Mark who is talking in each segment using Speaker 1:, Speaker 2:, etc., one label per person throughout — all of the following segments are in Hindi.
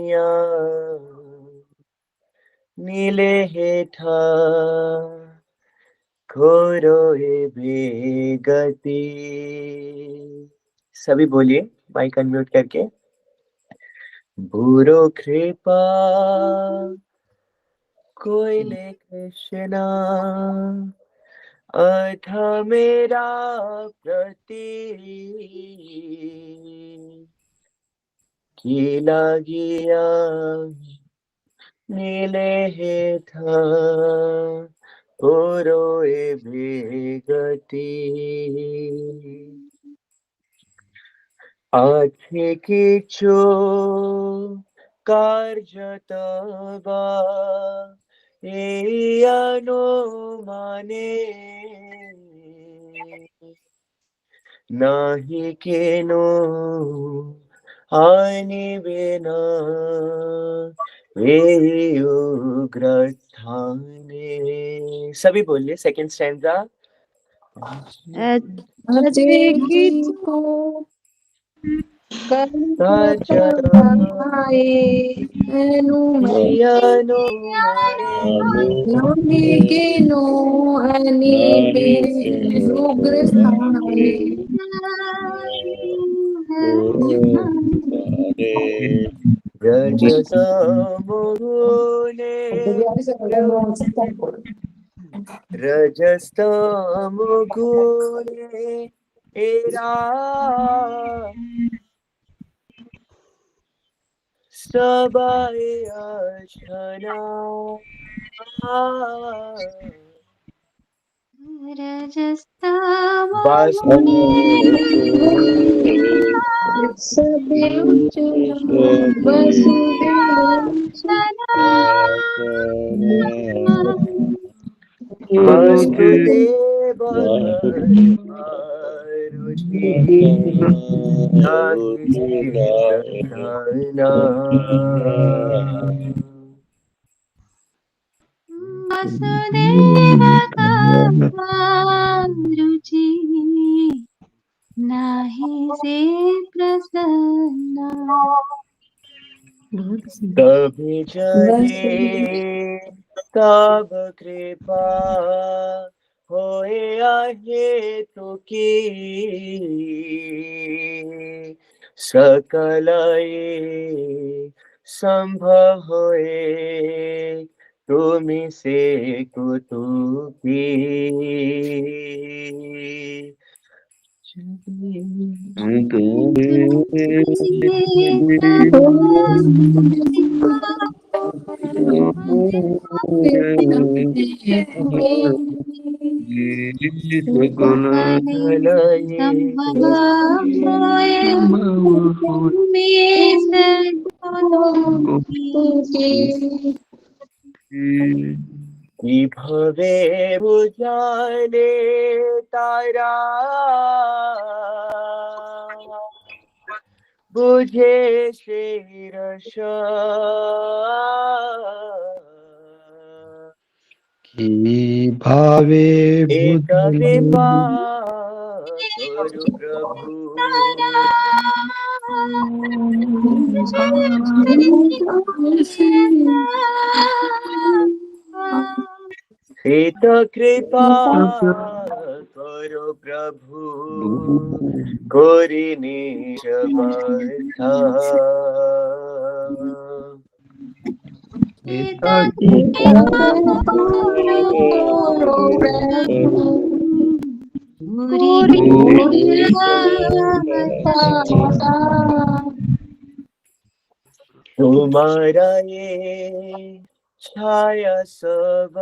Speaker 1: दुनिया नीले हेठा खोरोए बेगति। सभी बोलिए माइक अनम्यूट करके। बुरो कृपा कोयले कृष्णा अथा मेरा प्रति की लागिया नीले हेठा खोरोए बेगति। आखे किछु कार्यतवा ए अनुमाने नाही केनो हानिबिना उग्रस्थाने। सभी बोलिए सेकंड स्टैंजा। रजस्तमोगुणे एरा सबाए आशना वसुदेव रुचि
Speaker 2: रुचि नाही से प्रसन्न।
Speaker 1: कभी जगे तब कृपा होए आहे तो की सकलये संभव होए तुमी से कुतुकी। भवे बुझाने तारा बुझे शिरश
Speaker 3: की भावे
Speaker 1: एक कृपा करो प्रभु एक कृपा करो प्रभु कोरी निज बर्था तुम्हारा ये छाया सब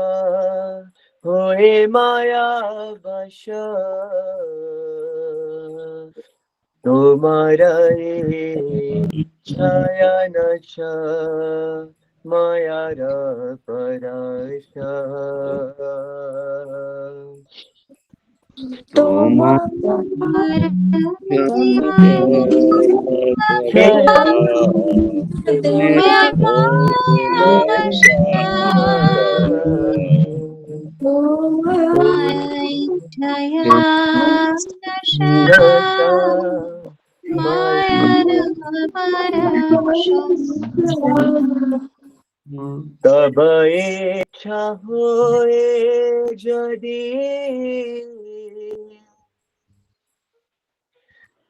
Speaker 1: होए माया वश तुम्हारा ये छाया नश माया परश तब इच्छा होए यदि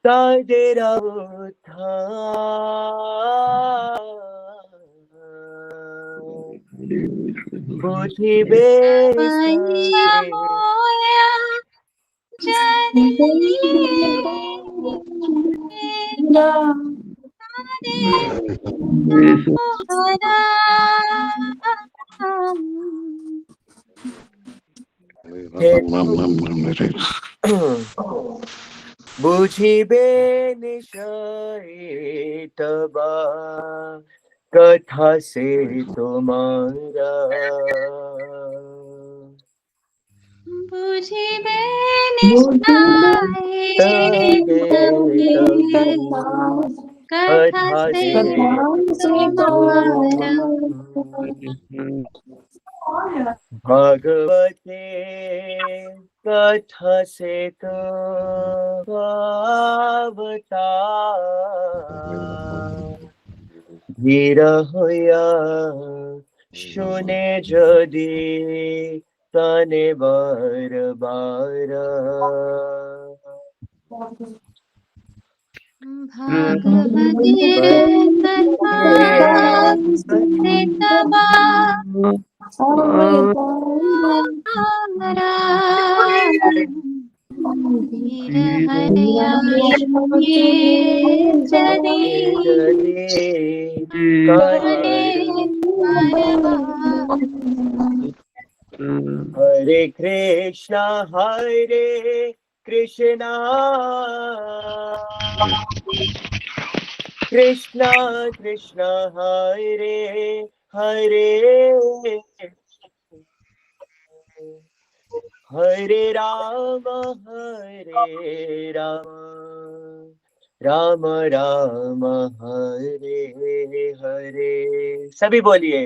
Speaker 1: तादेर बुझिबे बुझिबे निश्चय तब कथा से तुम्हारा
Speaker 2: बुझिबे निश्चय कथा से तुम्हारा
Speaker 1: भगवते कथा से तो धीर होया सुने जदि तने बार बार
Speaker 2: भागवतीर कथा से तबा धीर हरया जदि
Speaker 1: हरे कृष्णा कृष्णा कृष्णा हरे हरे हरे राम राम राम हरे हरे। सभी बोलिए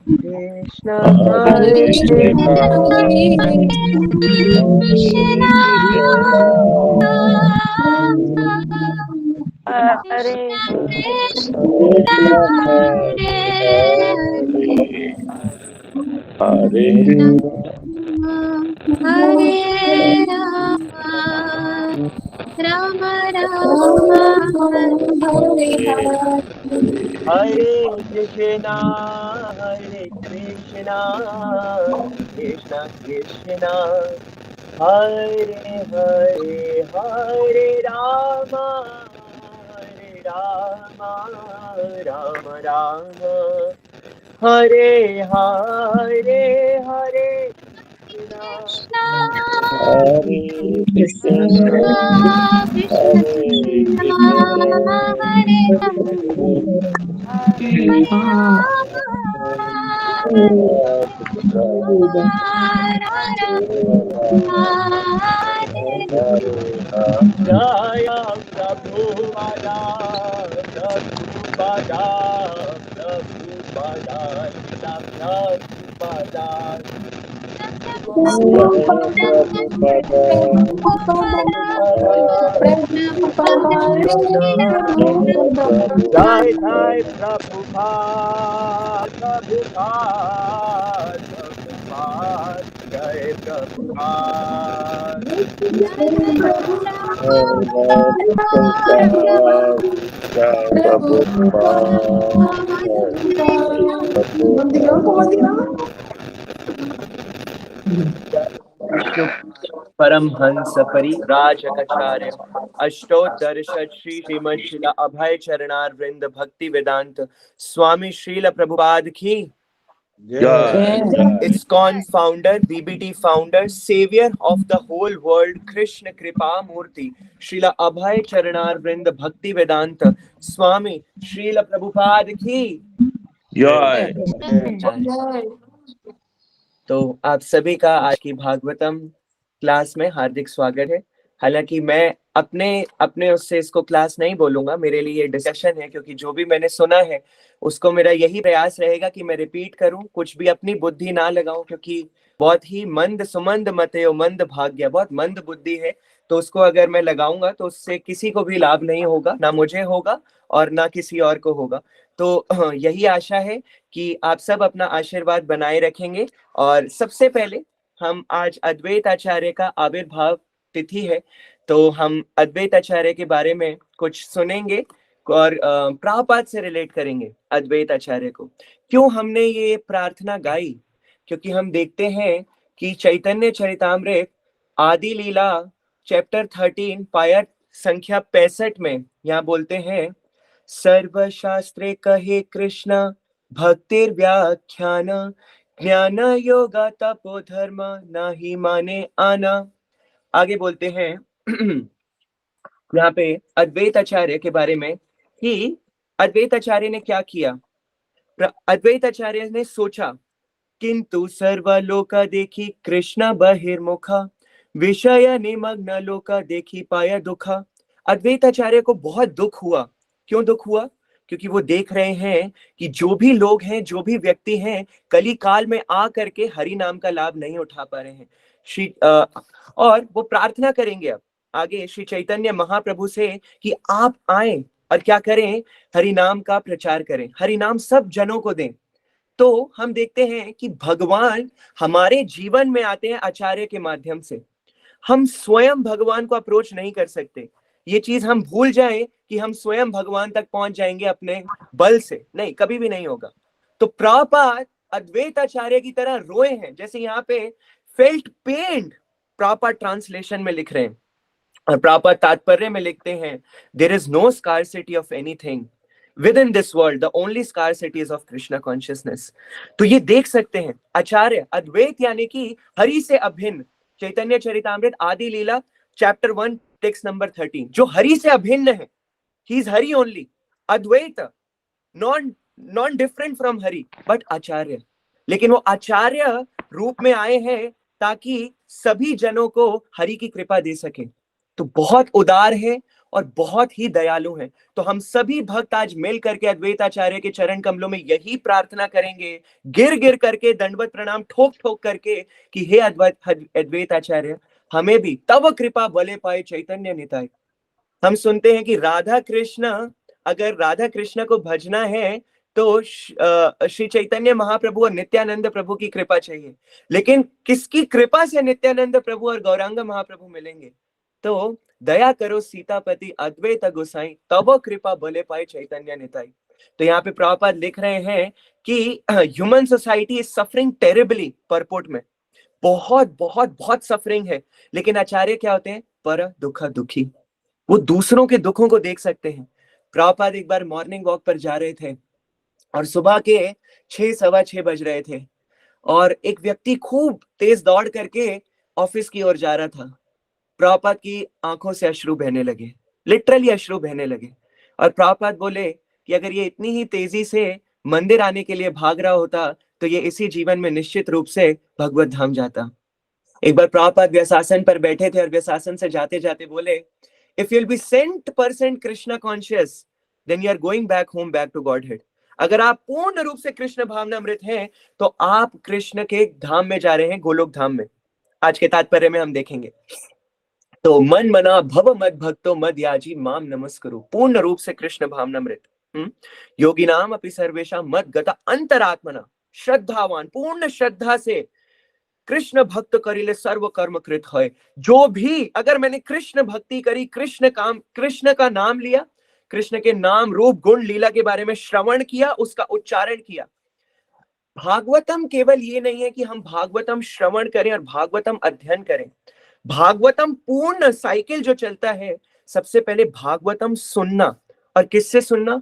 Speaker 1: कृष्ण हरे
Speaker 2: कृष्णा
Speaker 4: हरे
Speaker 2: हरे राम राम
Speaker 1: हरे कृष्णा कृष्ण कृष्ण हरे हरे हरे राम राम राम हरे हरे हरे
Speaker 2: कृष्णा
Speaker 4: कृष्ण
Speaker 2: कृष्ण कृष्ण हरे
Speaker 1: जय प्रभुपादा प्रभुपादा प्रभुपादा प्रभुपादा जय जय प्रभुपाद प्रभुपाद प्रभुपाद जय प्रभुपाद परमहंस परिव्राजकाचार्य अष्टोत्तर श्री श्रीमद शिला अभय चरणार वृंद भक्ति वेदांत स्वामी श्रील प्रभुपाद की ISKCON founder, BBT founder, savior of the whole world, Krishna Kripa Murti, Srila Abhay Charanar Vrind Bhakti Vedanta, Swami Srila Prabhupada की जय। तो आप सभी का आज की भागवतम क्लास में हार्दिक स्वागत है। हालांकि मैं अपने उससे इसको क्लास नहीं बोलूंगा, मेरे लिए डिस्कशन है, क्योंकि जो भी मैंने सुना है उसको मेरा यही प्रयास रहेगा कि मैं रिपीट करूं, कुछ भी अपनी बुद्धि ना लगाऊं, क्योंकि बहुत ही मंद सुमंद मतयो मंद भाग्य, बहुत मंद बुद्धि है तो उसको अगर मैं लगाऊंगा तो उससे किसी को भी लाभ नहीं होगा, ना मुझे होगा और ना किसी और को होगा। तो यही आशा है कि आप सब अपना आशीर्वाद बनाए रखेंगे। और सबसे पहले हम आज अद्वैत आचार्य का आविर्भाव तिथि है, तो हम अद्वैत आचार्य के बारे में कुछ सुनेंगे और प्रभुपाद से रिलेट करेंगे अद्वैत आचार्य को। क्यों हमने ये प्रार्थना गाई? क्योंकि हम देखते हैं कि चैतन्य चरितामृत आदि लीला चैप्टर 13 पाया संख्या 65 में यहाँ बोलते हैं, सर्वशास्त्रे कहे कृष्ण भक्तिर व्याख्यान, ज्ञान योगा तपो धर्म नाही माने आना। आगे बोलते हैं यहाँ पे अद्वैत आचार्य के बारे में कि अद्वैत आचार्य ने क्या किया। अद्वैत आचार्य ने सोचा, किंतु सर्वलोका देखी कृष्ण बहिर्मुखा, विषय निमग्न लोका देखी पाया दुखा। अद्वैत आचार्य को बहुत दुख हुआ। क्यों दुख हुआ? क्योंकि वो देख रहे हैं कि जो भी लोग हैं, जो भी व्यक्ति हैं, कली काल में आ करके हरि नाम का लाभ नहीं उठा पा रहे हैं। और वो प्रार्थना करेंगे अब आगे श्री चैतन्य महाप्रभु से कि आप आए और क्या करें, हरि नाम का प्रचार करें, हरि नाम सब जनों को दें। तो हम देखते हैं कि भगवान हमारे जीवन में आते हैं आचार्य के माध्यम से। हम स्वयं भगवान को अप्रोच नहीं कर सकते। ये चीज हम भूल जाएं कि हम स्वयं भगवान तक पहुंच जाएंगे अपने बल से, नहीं, कभी भी नहीं होगा। तो प्रभुपाद अद्वैत आचार्य की तरह रोए हैं, जैसे यहाँ पे फेल्ट पेन प्रभुपाद ट्रांसलेशन में लिख रहे हैं। और प्रभुपाद तात्पर्य में लिखते हैं, there is no scarcity of anything within this world, the only scarcity is of Krishna consciousness। तो ये देख सकते हैं आचार्य अद्वैत यानी कि हरि से अभिन्न, चैतन्य चरितामृत आदि लीला चैप्टर 1 टेक्स्ट नंबर 13, जो हरि से अभिन्न है, ही इज हरि ओनली, अद्वैत, non different from Hari but आचार्य। लेकिन वो आचार्य रूप में आए हैं ताकि सभी जनों को हरि की कृपा दे सके। तो बहुत उदार है और बहुत ही दयालु हैं। तो हम सभी भक्त आज मिल करके अद्वैत आचार्य के चरण कमलों में यही प्रार्थना करेंगे, गिर गिर करके, दंडवत प्रणाम ठोक ठोक करके, कि हे अद्वैत आचार्य, हमें भी तव कृपा बले पाए चैतन्य निताय। हम सुनते हैं कि राधा कृष्ण, अगर राधा कृष्ण को भजना है तो श्री चैतन्य महाप्रभु और नित्यानंद प्रभु की कृपा चाहिए। लेकिन किसकी कृपा से नित्यानंद प्रभु और गौरांग महाप्रभु मिलेंगे? तो दया करो सीतापति अद्वैत गोसाई, तब कृपा बले पाए चैतन्य निताई। तो यहाँ पे प्रभुपाद लिख रहे हैं कि human society is suffering terribly, purport में बहुत बहुत बहुत सफरिंग है। लेकिन आचार्य क्या होते हैं? पर दुख दुखी, वो दूसरों के दुखों को देख सकते हैं। प्रभुपाद एक बार मॉर्निंग वॉक पर जा रहे थे और सुबह के 6 सवा 6 बज रहे थे और एक व्यक्ति खूब तेज दौड़ करके ऑफिस की ओर जा रहा था। प्रभुपाद की आंखों से अश्रु बहने लगे, लिटरली अश्रु बहने लगे। और प्रभुपाद बोले कि अगर ये इतनी ही तेजी से मंदिर आने के लिए भाग रहा होता तो ये इसी जीवन में निश्चित रूप से भगवत धाम जाता। एक बार प्रभुपाद व्यसासन पर बैठे थे और व्यसासन से जाते जाते बोले, if you will be cent percent Krishna conscious then you are going back home, back to Godhead. अगर आप पूर्ण रूप से कृष्ण भावनामृत हैं तो आप कृष्ण के धाम में जा रहे हैं, गोलोक धाम में। आज के तात्पर्य में हम देखेंगे। तो मन मना भव मद भक्तो मद याजी माम नमस्करो, पूर्ण रूप से कृष्ण भावनामृत। योगी नाम अपि सर्वेशा मद गता अंतरात्मना, श्रद्धावान, पूर्ण श्रद्धा से कृष्ण भक्त करिले सर्व कर्म कृत है। जो भी, अगर मैंने कृष्ण भक्ति करी, कृष्ण का नाम लिया, कृष्ण के नाम रूप गुण लीला के बारे में श्रवण किया, उसका उच्चारण किया। भागवतम केवल ये नहीं है कि हम भागवतम श्रवण करें और भागवतम अध्ययन करें। भागवतम पूर्ण साइकिल जो चलता है, सबसे पहले भागवतम सुनना। और किससे सुनना?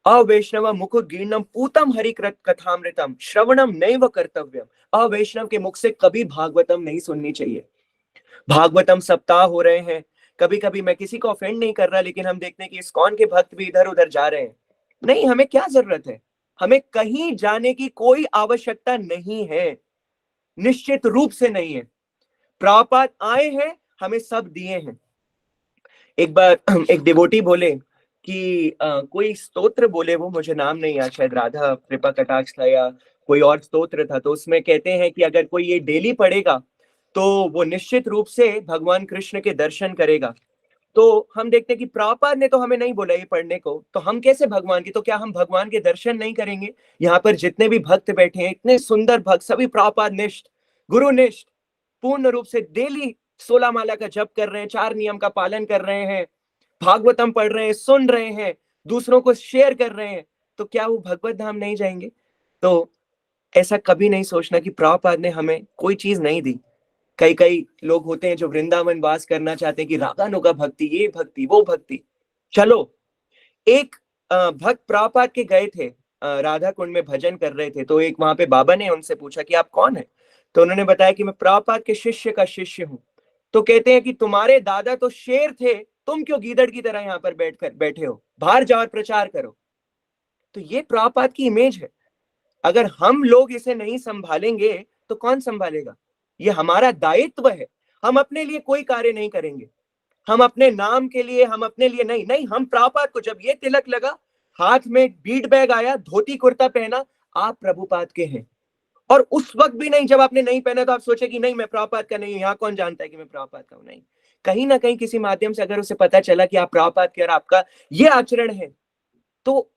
Speaker 1: अवैष्णव मुख गीर्णम पूतम हरिकृत कथामृतम श्रवणम नैव कर्तव्यम। अवैष्णव के मुख से कभी भागवतम नहीं सुननी चाहिए। भागवतम सप्ताह हो रहे हैं, कभी कभी मैं किसी को ऑफेंड नहीं कर रहा, लेकिन हम देखते हैं कि इस्कॉन के भक्त भी इधर उधर जा रहे हैं। नहीं, हमें क्या जरूरत है? हमें कहीं जाने की कोई आवश्यकता नहीं है, निश्चित रूप से नहीं है। प्रभुपाद आए हैं, हमें सब दिए हैं। एक बार एक डिवोटी बोले कि कोई स्तोत्र बोले, वो मुझे नाम नहीं याद, शायद राधा कृपा कटाक्ष था या कोई और स्तोत्र था। तो उसमें कहते हैं कि अगर कोई ये डेली पढ़ेगा तो वो निश्चित रूप से भगवान कृष्ण के दर्शन करेगा। तो हम देखते हैं कि प्रभुपाद ने तो हमें नहीं बोला ये पढ़ने को, तो हम कैसे भगवान की, तो क्या हम भगवान के दर्शन नहीं करेंगे? यहाँ पर जितने भी भक्त बैठे हैं, इतने सुंदर भक्त, सभी प्रभुपाद निष्ठ, गुरु निष्ठ, पूर्ण रूप से डेली 16 माला का जप कर रहे हैं, 4 नियम का पालन कर रहे हैं, भागवतम पढ़ रहे हैं, सुन रहे हैं, दूसरों को शेयर कर रहे हैं, तो क्या वो भगवत धाम नहीं जाएंगे? तो ऐसा कभी नहीं सोचना कि प्रभुपाद ने हमें कोई चीज नहीं दी। कई कई लोग होते हैं जो वृंदावन वास करना चाहते हैं कि रागानुगा भक्ति, ये भक्ति, वो भक्ति। चलो, एक भक्त प्रभुपाद के गए थे, राधा कुंड में भजन कर रहे थे, तो एक वहां पे बाबा ने उनसे पूछा कि आप कौन है? तो उन्होंने बताया कि मैं प्रभुपाद के शिष्य का शिष्य हूँ। तो कहते हैं कि तुम्हारे दादा तो शेर थे, तुम क्यों गीदड़ की तरह यहाँ पर बैठे हो? बाहर जाओ और प्रचार करो। तो ये प्रभुपाद की इमेज है। अगर हम लोग इसे नहीं संभालेंगे तो कौन संभालेगा? ये हमारा दायित्व है। हम अपने लिए कोई कार्य नहीं करेंगे, हम अपने नाम के लिए, हम अपने लिए नहीं, नहीं, हम प्रभुपाद को, जब ये तिलक लगा, हाथ में बीट बैग आया, धोती कुर्ता पहना, आप प्रभुपाद के हैं। और उस वक्त भी नहीं, जब आपने नहीं पहना तो आप सोचे कि नहीं मैं प्रभुपाद का नहीं हूं, यहाँ कौन जानता है कि मैं प्रभुपाद का हूं? नहीं, कहीं ना कहीं किसी माध्यम से अगर उसे पता चला कि आप प्रभुपाद के और आपका ये आचरण है, तो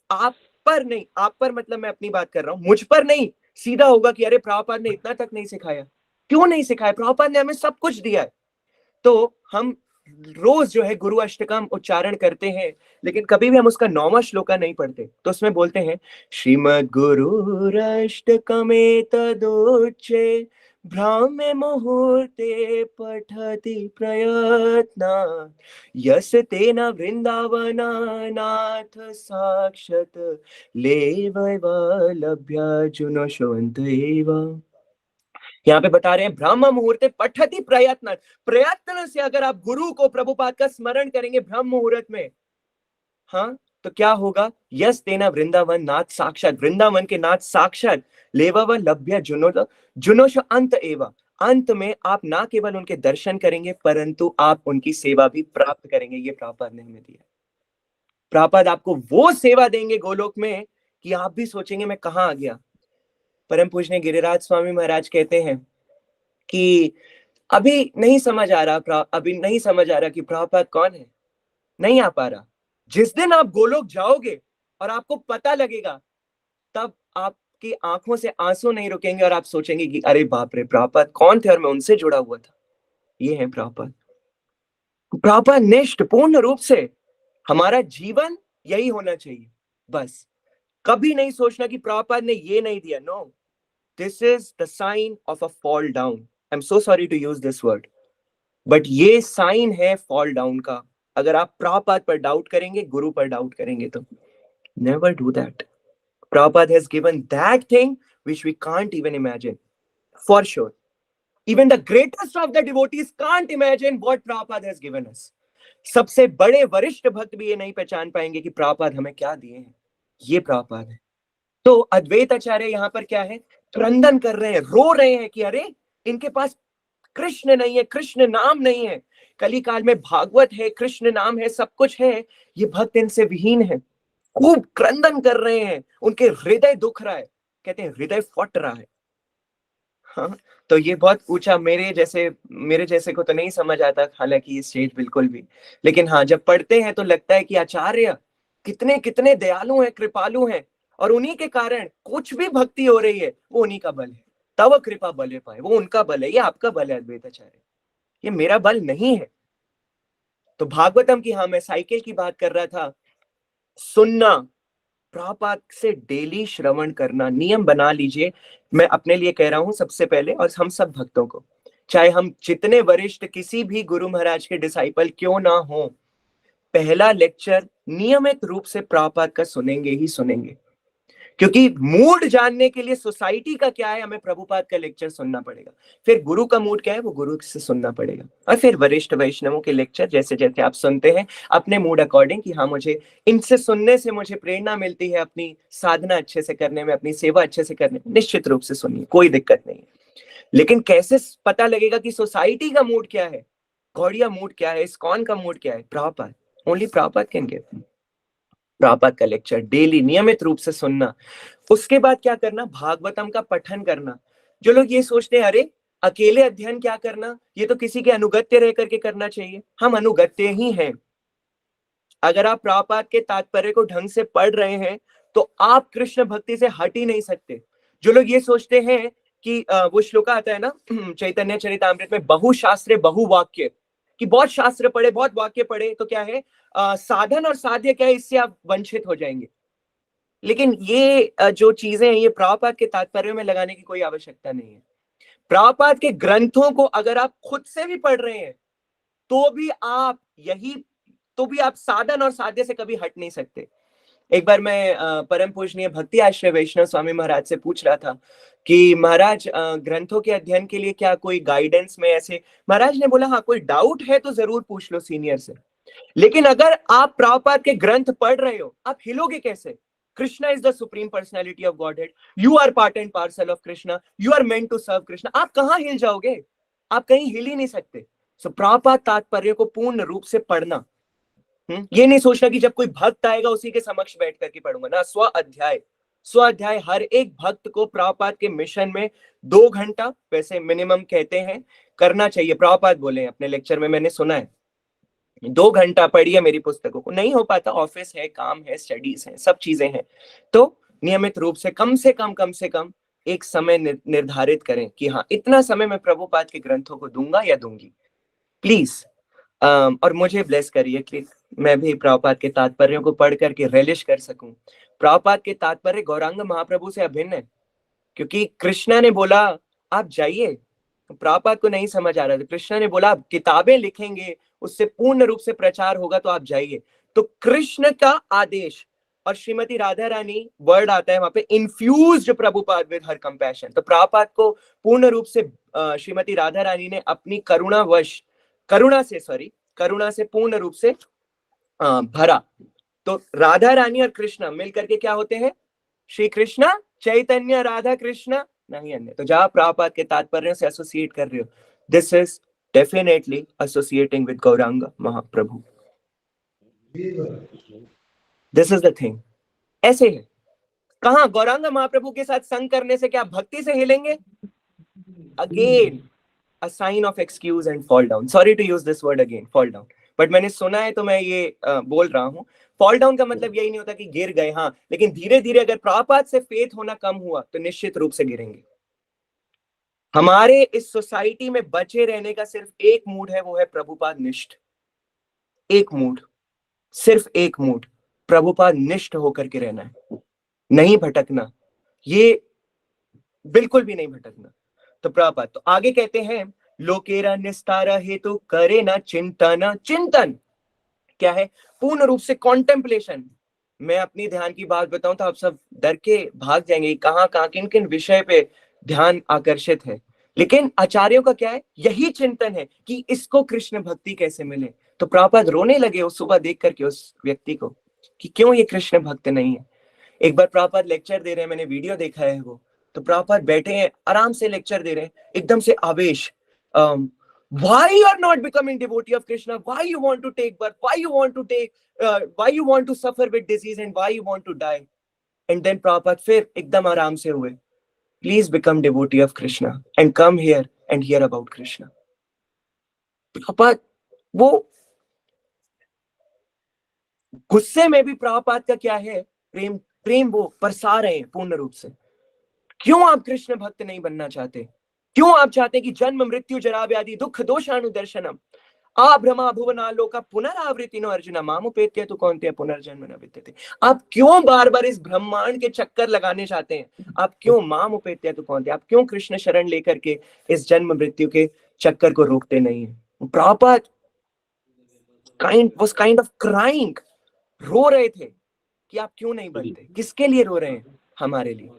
Speaker 1: आप पर नहीं, आप पर मतलब मैं अपनी बात कर रहा हूं, मुझ पर नहीं, सीधा होगा कि अरे प्रभुपाद ने इतना तक नहीं सिखाया। क्यों नहीं सिखाया? प्रभुपाद ने हमें सब कुछ दिया है। तो हम रोज जो है गुरु अष्टकम उच्चारण करते हैं, लेकिन कभी भी हम उसका 9वां श्लोका नहीं पढ़ते। तो उसमें बोलते हैं, श्रीमद् गुरुरष्टकमेतदुच्चे ब्राह्मे मुहूर्ते पठति प्रयत्नात् यस्य तेन वृंदावनानाथ साक्षात् लेवैव लभ्यार्जुनोऽशोऽन्त एव। यहाँ पे बता रहे हैं ब्रह्म मुहूर्ते पठति प्रयत्न, प्रयत्न से अगर आप गुरु को, प्रभुपाद का स्मरण करेंगे ब्रह्म मुहूर्त में, हाँ, तो क्या होगा? यस तेना वृंदावन नाथ साक्षात, वृंदावन के नाथ साक्षात, लेवव लभ्य जुनोश अंत एवं, अंत में आप ना केवल उनके दर्शन करेंगे परंतु आप उनकी सेवा भी प्राप्त करेंगे। ये प्रभुपाद ने हमें दिया। प्रभुपाद आपको वो सेवा देंगे गोलोक में कि आप भी सोचेंगे मैं कहाँ आ गया। परम पूजनीय गिरिराज स्वामी महाराज कहते हैं कि अभी नहीं समझ आ रहा, अभी नहीं समझ आ रहा कि प्रभुपाद कौन है, नहीं आ पा रहा। जिस दिन आप गोलोक जाओगे और आपको पता लगेगा, तब आपकी आंखों से आंसू नहीं रुकेंगे और आप सोचेंगे कि अरे बाप रे, प्रभुपाद कौन थे और मैं उनसे जुड़ा हुआ था। ये है प्रभुपाद। प्रभुपाद निष्ठ, पूर्ण रूप से हमारा जीवन यही होना चाहिए। बस कभी नहीं सोचना कि प्रभुपाद ने ये नहीं दिया। No, this is the sign of a fall down. I am so sorry to use this word, but ये साइन है फॉल डाउन का। अगर आप प्रभुपाद पर डाउट करेंगे, गुरु पर डाउट करेंगे, तो never do that. Prabhupada has given that thing which we can't even imagine, for sure. Even the greatest of the devotees can't imagine what Prabhupada has given us. सबसे बड़े वरिष्ठ भक्त भी ये नहीं पहचान पाएंगे कि प्रभुपाद हमें क्या दिए हैं। ये प्रभुपाद है। तो अद्वैत आचार्य यहाँ पर क्या है? क्रंदन कर रहे हैं, रो रहे हैं कि अरे इनके पास कृष्ण नहीं है, कृष्ण नाम नहीं है। कली काल में भागवत है, कृष्ण नाम है, सब कुछ है, ये भक्त इनसे विहीन है। खूब क्रंदन कर रहे हैं, उनके हृदय दुख रहा है, कहते हैं हृदय फट रहा है। हाँ, तो ये बहुत ऊंचा, मेरे जैसे को तो नहीं समझ आता, हालांकि ये स्टेज बिल्कुल भी, लेकिन हाँ, जब पढ़ते हैं तो लगता है कि आचार्य कितने कितने दयालु हैं, कृपालु हैं, और उन्हीं के कारण कुछ भी भक्ति हो रही है, वो उन्हीं का बल है। तब कृपा बल पाए, वो उनका बल है, ये आपका बल है अद्वैत आचार्य, ये मेरा बल नहीं है। तो भागवतम की, हाँ, मैं साइकिल की बात कर रहा था, सुनना, प्रभुपाद से डेली श्रवण करना नियम बना लीजिए। मैं अपने लिए कह रहा हूं सबसे पहले, और हम सब भक्तों को, चाहे हम जितने वरिष्ठ किसी भी गुरु महाराज के डिसाइपल क्यों ना हो, पहला लेक्चर नियमित रूप से प्रभुपाद का सुनेंगे ही सुनेंगे। क्योंकि मूड जानने के लिए सोसाइटी का क्या है, हमें प्रभुपाद का लेक्चर सुनना पड़ेगा। फिर गुरु का मूड क्या है, वो गुरु से सुनना पड़ेगा। और फिर वरिष्ठ वैष्णवों के लेक्चर जैसे जैसे आप सुनते हैं अपने मूड अकॉर्डिंग, कि हाँ, मुझे इनसे सुनने से मुझे प्रेरणा मिलती है अपनी साधना अच्छे से करने में, अपनी सेवा अच्छे से करने में, निश्चित रूप से सुनिए, कोई दिक्कत नहीं है। लेकिन कैसे पता लगेगा कि सोसाइटी का मूड क्या है, गौड़िया मूड क्या है, इस्कॉन का मूड क्या है? Prabhupada, only Prabhupada can give. Prabhupada का लेक्चर डेली नियमित रूप से सुनना। उसके बाद क्या करना? भागवतम का पठन करना। जो लोग ये सोचते हैं अरे अकेले अध्ययन क्या करना, ये तो किसी के अनुगत्य रह करके करना चाहिए। हम अनुगत्य ही हैं। अगर आप प्रभुपाद के तात्पर्य को ढंग से पढ़ रहे हैं तो आप कृष्ण भक्ति से हट ही नहीं सकते। जो लोग ये सोचते हैं कि वो श्लोक आता है ना चैतन्य चरितामृत में, बहुशास्त्रे बहुवाक्य, कि बहुत शास्त्र पढ़े, बहुत वाक्य पढ़े तो क्या है, साधन और साध्य क्या है, इससे आप वंचित हो जाएंगे। लेकिन ये जो चीजें हैं, ये प्रभुपाद के तात्पर्य में लगाने की कोई आवश्यकता नहीं है। प्रभुपाद के ग्रंथों को अगर आप खुद से भी पढ़ रहे हैं तो भी आप साधन और साध्य से कभी हट नहीं सकते। एक बार मैं परम पूजनीय भक्ति आश्रय वैष्णव स्वामी महाराज से पूछ रहा था कि महाराज ग्रंथों के अध्ययन के लिए क्या कोई गाइडेंस में ऐसे, महाराज ने बोला हाँ, कोई डाउट है तो जरूर पूछ लो सीनियर से, लेकिन अगर आप प्रभुपाद के ग्रंथ पढ़ रहे हो आप हिलोगे कैसे? Krishna is the supreme personality of Godhead, you are part and parcel of Krishna, you are meant to serve Krishna. आप कहाँ हिल जाओगे? आप कहीं हिल ही नहीं सकते। सो प्रभुपाद तात्पर्य को पूर्ण रूप से पढ़ना, ये नहीं सोचना कि जब कोई भक्त आएगा उसी के समक्ष बैठ करके पढ़ूंगा ना। स्व अध्याय हर एक भक्त को प्रभुपाद के मिशन में 2 घंटा वैसे मिनिमम कहते हैं करना चाहिए। प्रभुपाद बोले हैं अपने लेक्चर में, मैंने सुना है, 2 घंटा पढ़िए मेरी पुस्तकों को। नहीं हो पाता, ऑफिस है, काम है, स्टडीज है, सब चीजें हैं, तो नियमित रूप से कम से कम एक समय निर्धारित करें कि हाँ इतना समय मैं प्रभुपाद के ग्रंथों को दूंगा या दूंगी, प्लीज। और मुझे ब्लेस करिए कि मैं भी प्रभुपाद के तात्पर्यों को पढ़ करके रिलिश कर सकूं। प्रभुपाद के तात्पर्य गौरांग महाप्रभु से अभिन्न है, क्योंकि कृष्णा ने बोला आप जाइए, प्रभुपाद को नहीं समझ आ रहा था, कृष्णा ने बोला आप किताबें लिखेंगे, उससे पूर्ण रूप से प्रचार होगा, तो आप जाइए। तो कृष्ण का आदेश, और श्रीमती राधा रानी वर्ड आता है वहां पे, infused Prabhupada with her compassion. तो प्रभुपाद को पूर्ण रूप से श्रीमती राधा रानी ने अपनी करुणा से पूर्ण रूप से भरा। तो राधा रानी और कृष्ण मिलकर के क्या होते हैं? श्री कृष्ण चैतन्य राधा कृष्ण, नहीं अन्य। तो जहां प्रभुपाद के तात्पर्य से एसोसिएट कर रहे हो, this is definitely associating with Gaurang Mahaprabhu. This is the thing. ऐसे है, कहां गौरांग महाप्रभु के साथ संग करने से क्या भक्ति से हिलेंगे? Again a sign of excuse and fall down. Sorry to use this word again, fall down. But मैंने सुना है तो मैं ये बोल रहा हूँ। फॉल डाउन का मतलब यही नहीं होता कि गिर गए, हाँ, लेकिन धीरे धीरे अगर प्रभुपाद से फेथ होना कम हुआ तो निश्चित रूप से गिरेंगे। हमारे इस सोसाइटी में बचे रहने का सिर्फ एक मूड है, वो है प्रभुपाद निष्ठ। एक मूड, सिर्फ एक मूड, प्रभुपाद निष्ठ होकर के रहना है, नहीं भटकना, ये बिल्कुल भी नहीं भटकना। तो प्रभुपाद तो आगे कहते हैं, लोकेरा निस्तारा हेतु करे ना चिंतन। चिंतन क्या है? पूर्ण रूप से कॉन्टेम्पलेशन। मैं अपनी ध्यान की बात बताऊं तो आप सब डर के भाग जाएंगे, कहां किन किन विषय पे ध्यान आकर्षित है। लेकिन आचार्यों का क्या है? यही चिंतन है कि इसको कृष्ण भक्ति कैसे मिले। तो प्रभुपाद रोने लगे उस सुबह देख करके उस व्यक्ति को कि क्यों ये कृष्ण भक्त नहीं है। एक बार प्रभुपाद लेक्चर दे रहे हैं, मैंने वीडियो देखा है वो, तो प्रभुपाद बैठे हैं आराम से लेक्चर दे रहे हैं, एकदम से आवेश, why you are not becoming devotee of Krishna, why you want to take birth, why you want to suffer with disease and why you want to die. And then Prabhupada फिर एकदम आराम से हुए, please become devotee of Krishna and come here and hear about Krishna. Prabhupada वो गुस्से में भी प्रभुपाद का क्या है? प्रेम वो बरसा रहे हैं पूर्ण रूप से। क्यों आप कृष्ण भक्त नहीं बनना चाहते? क्यों आप चाहते कि जन्म मृत्यु जरा व्याधि दुख दोषानुदर्शनम आभ्रमा भुवनालोका पुनरावृत्तिनो अर्जुन मामुपेत्य तु कौन्तेय पुनर्जन्म न विद्यते। आप क्यों बार बार इस ब्रह्मांड के चक्कर लगाने चाहते हैं? आप क्यों मामुपेत्य तु कौन्तेय, आप क्यों कृष्ण शरण लेकर के इस जन्म मृत्यु के चक्कर को रोकते नहीं है? प्रभुपाद काइंड ऑफ क्राइंग, रो रहे थे कि आप क्यों नहीं बनते। किसके लिए रो रहे हैं? हमारे लिए।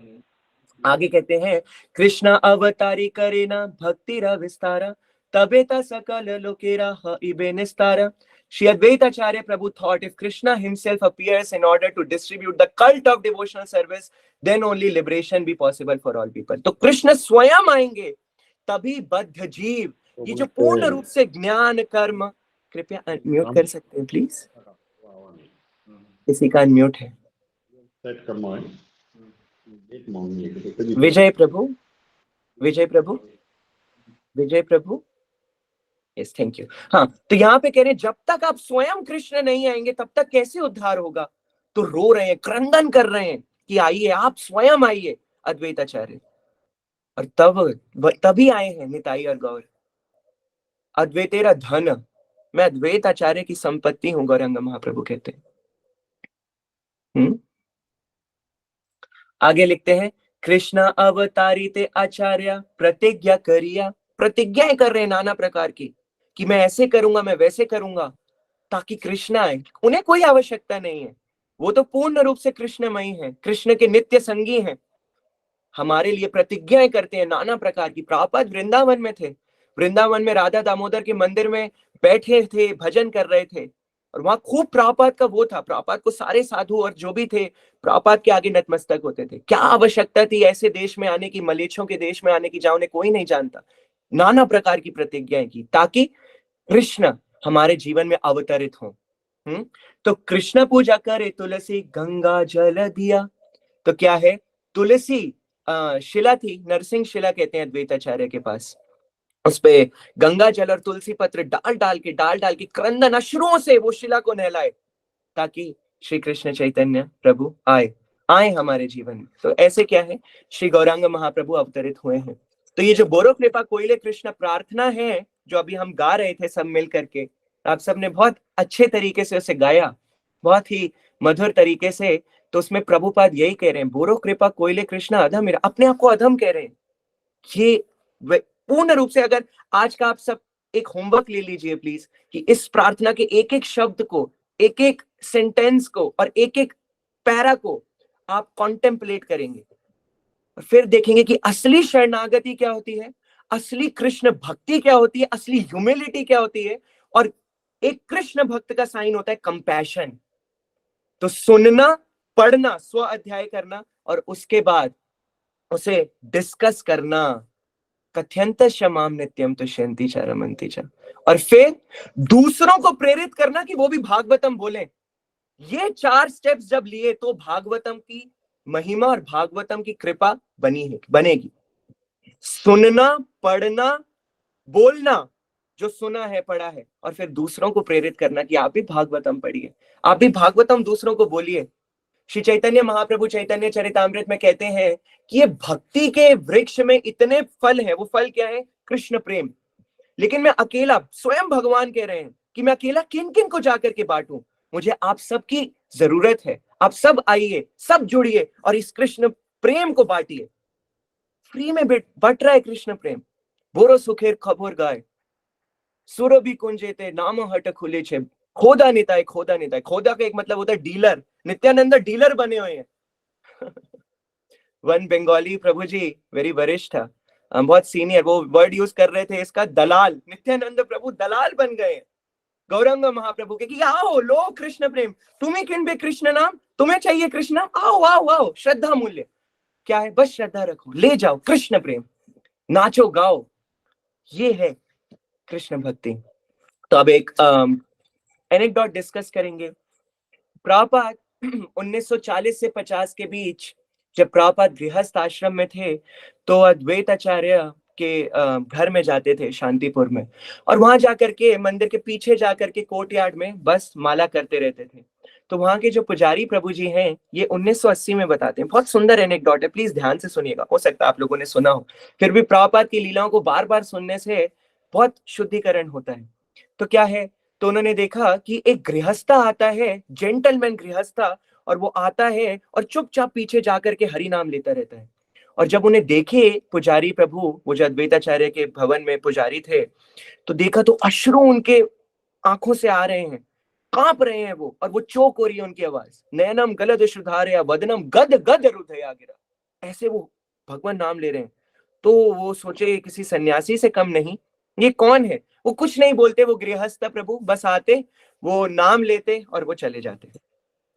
Speaker 1: आगे कहते हैं, कृष्ण अवतारी करे ना भक्ति रा विस्तारा तबेता सकल लोकेरा इबे निस्तारा। Sri Advaitacharya Prabhu thought if Krishna himself appears in order to distribute the cult of devotional service, then only liberation be possible for all people. तो कृष्ण स्वयं आएंगे तभी बद्ध जीव, ये जो पूर्ण रूप से ज्ञान कर्म, कृपया अनम्यूट कर सकते हैं प्लीज, किसी का अनम्यूट है? विजय प्रभु विजय प्रभु, यस थैंक यू। हाँ, तो यहाँ पे कह रहे हैं जब तक आप स्वयं कृष्ण नहीं आएंगे तब तक कैसे उद्धार होगा। तो रो रहे हैं, क्रंदन कर रहे हैं कि आइए आप स्वयं आइए अद्वैत आचार्य। और तभी आए हैं निताई और गौर। अद्वैतेरा धन, मैं अद्वैत आचार्य की संपत्ति हूं, गौरांग महाप्रभु कहते हैं। आगे लिखते हैं, कृष्ण अवतारिते आचार्य प्रतिज्ञा करिया। प्रतिज्ञाएं कर रहे हैं नाना प्रकार की कि मैं ऐसे करूंगा, मैं वैसे करूंगा ताकि कृष्ण आए। उन्हें कोई आवश्यकता नहीं है, वो तो पूर्ण रूप से कृष्णमयी है, कृष्ण के नित्य संगी हैं। हमारे लिए प्रतिज्ञाएं करते हैं नाना प्रकार की। प्रभुपाद वृंदावन में थे, वृंदावन में राधा दामोदर के मंदिर में बैठे थे, भजन कर रहे थे, और वहां खूब प्रभुपाद का वो था। प्रभुपाद को सारे साधु और जो भी थे प्रभुपाद के आगे नतमस्तक होते थे। क्या आवश्यकता थी ऐसे देश में आने की, मलेच्छों के देश में आने की, जहां उन्हें कोई नहीं जानता। नाना प्रकार की प्रतिज्ञाएं की ताकि कृष्ण हमारे जीवन में अवतरित हो। तो कृष्ण पूजा करे तुलसी गंगा जल दिया। तो क्या है, तुलसी शिला थी, नरसिंह शिला कहते हैं अद्वैताचार्य के पास। उस पे गंगा जल और तुलसी पत्र डाल डाल के क्रंदन अश्रुओं से वो शिला को नहलाए ताकि श्री कृष्ण चैतन्य प्रभु आए हमारे जीवन में। तो ऐसे क्या है, श्री गौरांग महाप्रभु अवतरित हुए हैं। तो ये जो बोरो कृपा कोइले कृष्ण प्रार्थना है जो अभी हम गा रहे थे सब मिल करके, आप सबने बहुत अच्छे तरीके से उसे गाया, बहुत ही मधुर तरीके से। तो उसमें प्रभुपाद यही कह रहे हैं, बोरो कृपा कोइले कृष्ण अधम, अपने आप को अधम कह रहे हैं। ये पूर्ण रूप से, अगर आज का आप सब एक होमवर्क ले लीजिए प्लीज, कि इस प्रार्थना के एक एक शब्द को, एक एक सेंटेंस को और एक एक पैरा को आप कॉन्टेम्पलेट करेंगे और फिर देखेंगे कि असली शरणागति क्या होती है, असली कृष्ण भक्ति क्या होती है, असली ह्यूमिलिटी क्या होती है। और एक कृष्ण भक्त का साइन होता है कंपैशन। तो सुनना, पढ़ना, स्व अध्याय करना और उसके बाद उसे डिस्कस करना, कथ्यंत क्षमाम नित्यम तुष्यंति च रमन्ति च, और फिर दूसरों को प्रेरित करना कि वो भी भागवतम बोले। ये 4 स्टेप्स जब लिए तो भागवतम की महिमा और भागवतम की कृपा बनेगी। सुनना, पढ़ना, बोलना जो सुना है पढ़ा है, और फिर दूसरों को प्रेरित करना कि आप भी भागवतम पढ़िए, आप भी भागवतम दूसरों को बोलिए। श्री चैतन्य महाप्रभु चैतन्य चरितामृत में कहते हैं कि ये भक्ति के वृक्ष में इतने फल हैं। वो फल क्या है, कृष्ण प्रेम। लेकिन मैं अकेला, स्वयं भगवान कह रहे हैं कि मैं अकेला किन किन को जाकर के बांटूं, मुझे आप सबकी जरूरत है। आप सब आइए, सब जुड़िए और इस कृष्ण प्रेम को बांटिए। फ्री में बट रहा है कृष्ण प्रेम। बोरो सुखेर खबर गाय सुरभि कुंजेते नाम हट खुले छे, खोदा निताय खोदा निताय। खोदा का एक मतलब होता है डीलर, नित्यानंद डीलर बने हुए हैं। वन बंगाली प्रभु जी वेरी वरिष्ठ, बहुत सीनियर, वो वर्ड यूज कर रहे थे इसका, दलाल। नित्यानंद प्रभु दलाल बन गए गौरांग महाप्रभु के कि आओ लो कृष्ण प्रेम, तुम्हें किन बे कृष्ण नाम, तुम्हें चाहिए कृष्ण, आओ आओ आओ। श्रद्धा मूल्य क्या है, बस श्रद्धा रखो, ले जाओ कृष्ण प्रेम, नाचो गाओ, ये है कृष्ण भक्ति। तो अब एक एनेक्डोट डिस्कस करेंगे। प्रभुपाद 1940 से 50 के बीच जब प्रभुपाद गृहस्थ आश्रम में थे तो अद्वैत आचार्य के घर में जाते थे शांतिपुर में, और वहां जाकर के मंदिर के पीछे जाकर के कोर्टयार्ड में बस माला करते रहते थे। तो वहां के जो पुजारी प्रभु जी हैं ये 1980 में बताते हैं, बहुत सुंदर एनेक्डोट है, प्लीज ध्यान से सुनिएगा, हो सकता है आप लोगों ने सुना हो, फिर भी प्रभुपाद की लीलाओं को बार बार सुनने से बहुत शुद्धिकरण होता है। तो क्या है, तो उन्होंने देखा कि एक गृहस्था आता है, जेंटलमैन गृहस्था, और वो आता है और चुपचाप पीछे जाकर के हरि नाम लेता रहता है। और जब उन्हें देखे पुजारी प्रभु, वो जो अद्वैताचार्य के भवन में पुजारी थे, तो देखा तो अश्रु उनके आंखों से आ रहे हैं, कांप रहे हैं वो, और वो चोक हो रही है उनकी आवाज, नयनम गलद शुधारया वदनम गद गद हृदया गिरा, ऐसे वो भगवान नाम ले रहे हैं। तो वो सोचे किसी सन्यासी से कम नहीं, ये कौन है। वो कुछ नहीं बोलते, वो गृहस्थ प्रभु बस आते, वो नाम लेते और वो चले जाते,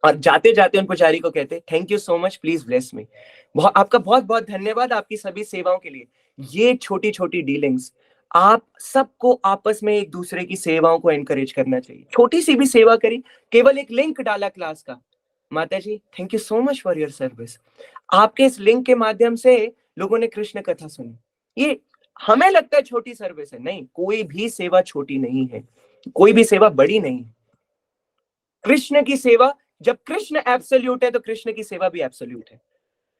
Speaker 1: और जाते जाते उन पुजारी को कहते thank you so much, please bless me. आपका बहुत बहुत धन्यवाद आपकी सभी सेवाओं के लिए। ये छोटी छोटी डीलिंग्स, आप सबको आपस में एक दूसरे की सेवाओं को एनकरेज करना चाहिए। छोटी सी भी सेवा करी, केवल एक लिंक डाला क्लास का, माता जी thank you so much for your service, आपके इस लिंक के माध्यम से लोगों ने कृष्ण कथा सुनी। ये हमें लगता है छोटी सर्विस है, नहीं, कोई भी सेवा छोटी नहीं है, कोई भी सेवा बड़ी नहीं है। कृष्ण की सेवा, जब कृष्ण एब्सोल्यूट है तो कृष्ण की सेवा भी एब्सोल्यूट है।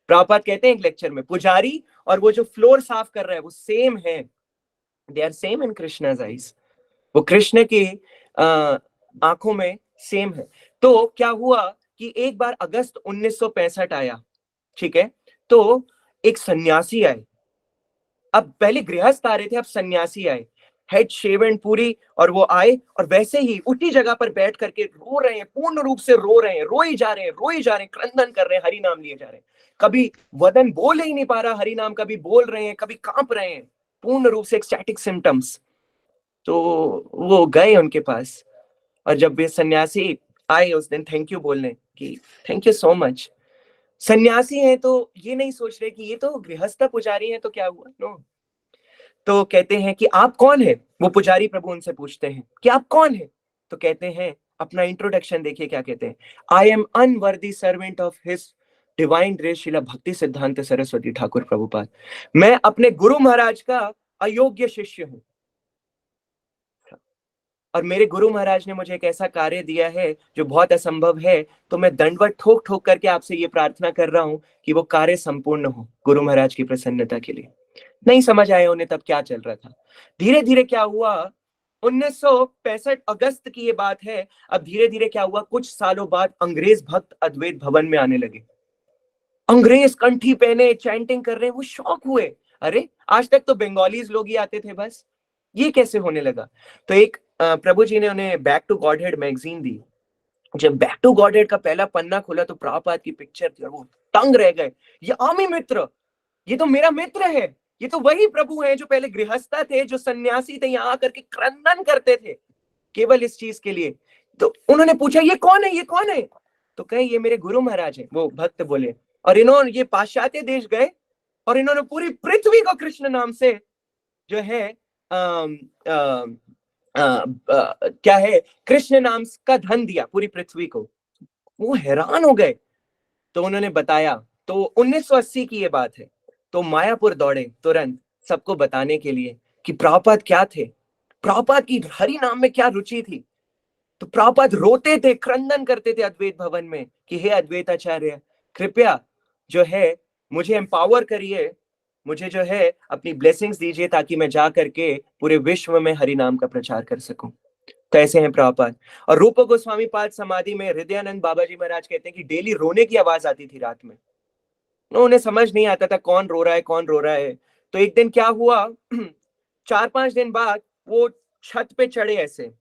Speaker 1: प्रभुपाद कहते हैं एक लेक्चर में, पुजारी और वो जो फ्लोर साफ कर रहा है वो सेम है, they are same in Krishna's eyes. वो कृष्ण की आंखों में सेम है। तो क्या हुआ कि एक बार अगस्त 1965 आया, ठीक है, तो एक सन्यासी आए। अब पहले गृहस्थ आ रहे थे, अब सन्यासी आए, हेड शेवन पूरी, और वो आए और वैसे ही उसी जगह पर बैठ करके रो रहे हैं, पूर्ण रूप से रो रहे हैं, रोए जा रहे हैं, रोए जा रहे हैं, क्रंदन कर रहे हैं, हरि नाम लिए जा रहे हैं। कभी वदन बोल ही नहीं पा रहा हरि नाम, कभी बोल रहे हैं, कभी कांप रहे हैं, पूर्ण रूप से एक्सटैटिक सिम्टम्स। तो वो गए उनके पास, और जब वे सन्यासी आए उस दिन थैंक यू बोलने कि थैंक यू सो मच, सन्यासी हैं तो ये नहीं सोच रहे कि ये तो गृहस्थ पुजारी हैं तो क्या हुआ, नो। तो कहते हैं कि आप कौन है, वो पुजारी प्रभु उनसे पूछते हैं कि आप कौन है, तो कहते हैं, अपना इंट्रोडक्शन देखिए क्या कहते हैं, I am unworthy servant of his divine grace Srila Bhakti Siddhanta Saraswati Thakur Prabhupada. मैं अपने गुरु महाराज का अयोग्य शिष्य हूं, और मेरे गुरु महाराज ने मुझे एक ऐसा कार्य दिया है जो बहुत असंभव है, तो मैं दंडवत ठोक ठोक करके आपसे ये प्रार्थना कर रहा हूं कि वो कार्य संपूर्ण हो गुरु महाराज की प्रसन्नता के लिए। नहीं समझ आया उन्हें तब क्या चल रहा था। धीरे धीरे क्या हुआ, 1965 अगस्त की ये बात है। अब धीरे धीरे क्या हुआ, कुछ सालों बाद अंग्रेज भक्त अद्वैत भवन में आने लगे। अंग्रेज कंठी पहने चैंटिंग कर रहे हैं, वो शॉक हुए, अरे आज तक तो बंगालीज लोग ही आते थे बस, ये कैसे होने लगा। तो एक प्रभु जी ने उन्हें बैक टू गॉडहेड मैगजीन दी। जब बैक टू गॉडहेड का पहला पन्ना खोला तो प्रभुपाद की पिक्चर थी, और वो तंग रह गए, ये आमी मित्र, ये तो मेरा मित्र है, ये तो वही प्रभु है जो पहले गृहस्था थे, जो सन्यासी थे, यहाँ आकर के क्रंदन करते थे केवल इस चीज के लिए। तो उन्होंने पूछा ये कौन है, ये कौन है, तो कहे ये मेरे गुरु महाराज है। वो भक्त बोले, और इन्होंने ये पाश्चात्य देश गए और इन्होंने पूरी पृथ्वी को कृष्ण नाम से जो है क्या है, कृष्ण नाम का धन दिया पूरी पृथ्वी को। वो हैरान हो गए। तो उन्होंने बताया, तो 1980 की ये बात है, तो मायापुर दौड़े तुरंत सबको बताने के लिए कि प्रभुपाद क्या थे, प्रभुपाद की हरि नाम में क्या रुचि थी। तो प्रभुपाद रोते थे, क्रंदन करते थे अद्वैत भवन में कि हे अद्वैत आचार्य, कृपया जो है मुझे एम्पावर करिए, मुझे जो है अपनी ब्लेसिंग्स दीजिए ताकि मैं जा करके पूरे विश्व में हरि नाम का प्रचार कर सकूं। तो ऐसे हैं प्रभुपाद। और रूप गोस्वामी पाद समाधि में हृदयानंद बाबा जी महाराज कहते हैं कि डेली रोने की आवाज आती थी रात में, उन्हें समझ नहीं आता था कौन रो रहा है, कौन रो रहा है। तो एक दिन क्या हुआ, 4-5 दिन बाद वो छत पे चढ़े ऐसे,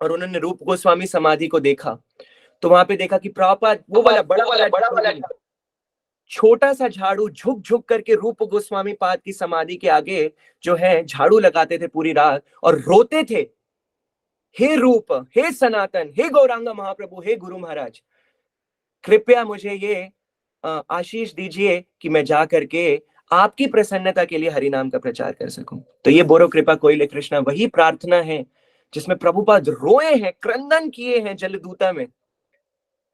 Speaker 1: और उन्होंने रूप गोस्वामी समाधि को देखा। तो वहां पे देखा कि प्रभुपाद वो वाला बड़ा वाला छोटा सा झाड़ू झुक झुक करके रूप गोस्वामी पाद की समाधि के आगे जो है झाड़ू लगाते थे पूरी रात और रोते थे, हे रूप, हे सनातन, हे गौरांग महाप्रभु, हे गुरु महाराज, कृपया मुझे ये आशीष दीजिए कि मैं जा करके आपकी प्रसन्नता के लिए हरि नाम का प्रचार कर सकूं। तो ये बोरो कृपा कोइले कृष्णा वही प्रार्थना है जिसमें प्रभुपाद रोए हैं, क्रंदन किए हैं जलदूता में।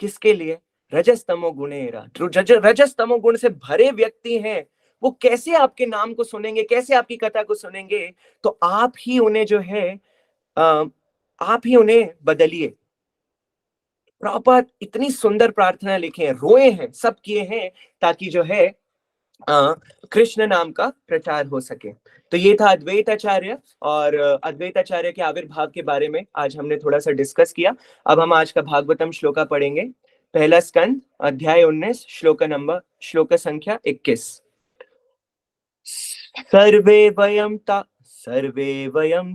Speaker 1: किसके लिए? रजस्तमो गुणेरा, रजस्तमो गुण से भरे व्यक्ति हैं, वो कैसे आपके नाम को सुनेंगे, कैसे आपकी कथा को सुनेंगे। तो आप ही उन्हें जो है आप ही उन्हें बदलिए। प्रभुपाद इतनी सुंदर प्रार्थना लिखे हैं, रोए हैं, सब किए हैं ताकि जो है कृष्ण नाम का प्रचार हो सके। तो ये था अद्वैत आचार्य, और अद्वैत आचार्य के आविर्भाव के बारे में आज हमने थोड़ा सा डिस्कस किया। अब हम आज का भागवतम श्लोका पढ़ेंगे। पहला स्कंद अध्याय 19 श्लोक संख्या 21। सर्वे वयम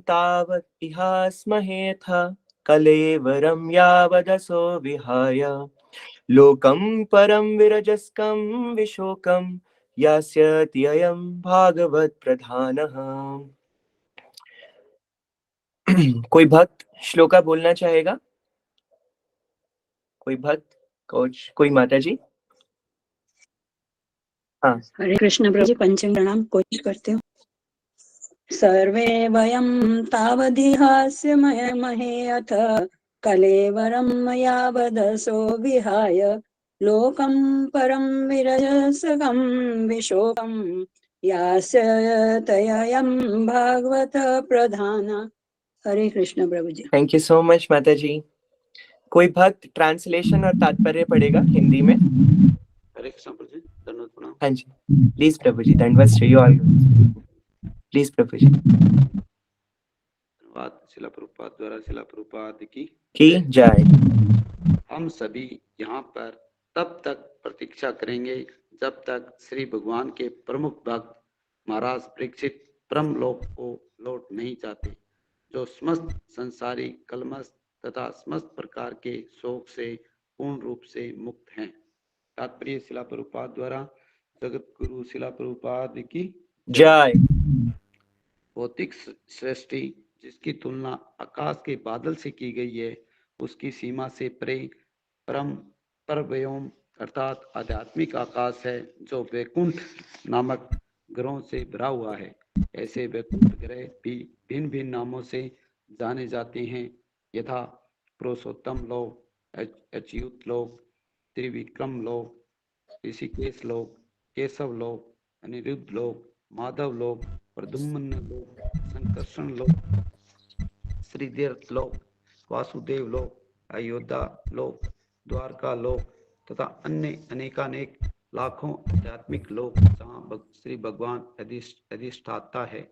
Speaker 1: तावत् इहास्महे था कलेवरम यावदसो विहाय लोकं परम विरजस्कं विशोकं यास्यति अयं भागवत प्रधानः। कोई भक्त श्लोका बोलना चाहेगा? कोई भक्त, कोई माता जी? हाँ,
Speaker 4: हरे कृष्ण प्रभु जी, पंचम प्रणाम कोशिश करते हो। सर्वे वयं तावदिहास्यमहे अथ कलेवरं यावदसो विहाय लोकं परं विरजसकं विशोकं यास्यतयं भागवत प्रधाना। हरे कृष्ण प्रभु जी।
Speaker 1: थैंक यू सो मच माता जी। कोई भक्त ट्रांसलेशन और तात्पर्य पढ़ेगा हिंदी में?
Speaker 3: हरे कृष्ण प्रभु जी, धन्यवाद प्रणाम।
Speaker 1: हाँ जी, प्लीज प्रभु जी, धन्यवाद श्री ऑल। प्लीज प्रभु जी।
Speaker 3: धन्यवाद शिला प्रभुपाद द्वारा शिला प्रभुपाद की
Speaker 1: जय।
Speaker 3: हम सभी यहाँ पर तब तक प्रतीक्षा करेंगे जब तक श्री भगवान के प्रमुख भक्त महाराज परीक्षित परम लोक को लौट नहीं जाते, जो समस्त संसारी कलमश तथा समस्त प्रकार के शोक से पूर्ण रूप से मुक्त हैं। तात्पर्य शिला प्रभुपाद द्वारा जगत गुरु शिला प्रभुपाद की
Speaker 1: जय।
Speaker 3: भौतिक सृष्टि जिसकी तुलना आकाश के बादल से की गई है, उसकी सीमा से परे परम परव्योम अर्थात आध्यात्मिक आकाश है, जो वैकुंठ नामक ग्रहों से भरा हुआ है। ऐसे वैकुंठ ग्रह भी भिन्न भिन्न नामों से जाने जाते हैं, यथा पुरुषोत्तम लोक, अच्युत लोक, त्रिविक्रम लोक, ऋषिकेश लोक, केशव लोक, अनिरुद्ध लोक, माधव लोक, प्रद्युम्न लोक, संकर्षण लोक, श्रीधर लोक, वासुदेव लोक, अयोध्या लोक, द्वारका लोक तथा अन्य अनेकानेक लाखों आध्यात्मिक लोक जहाँ श्री भगवान अधिष्ठाता है।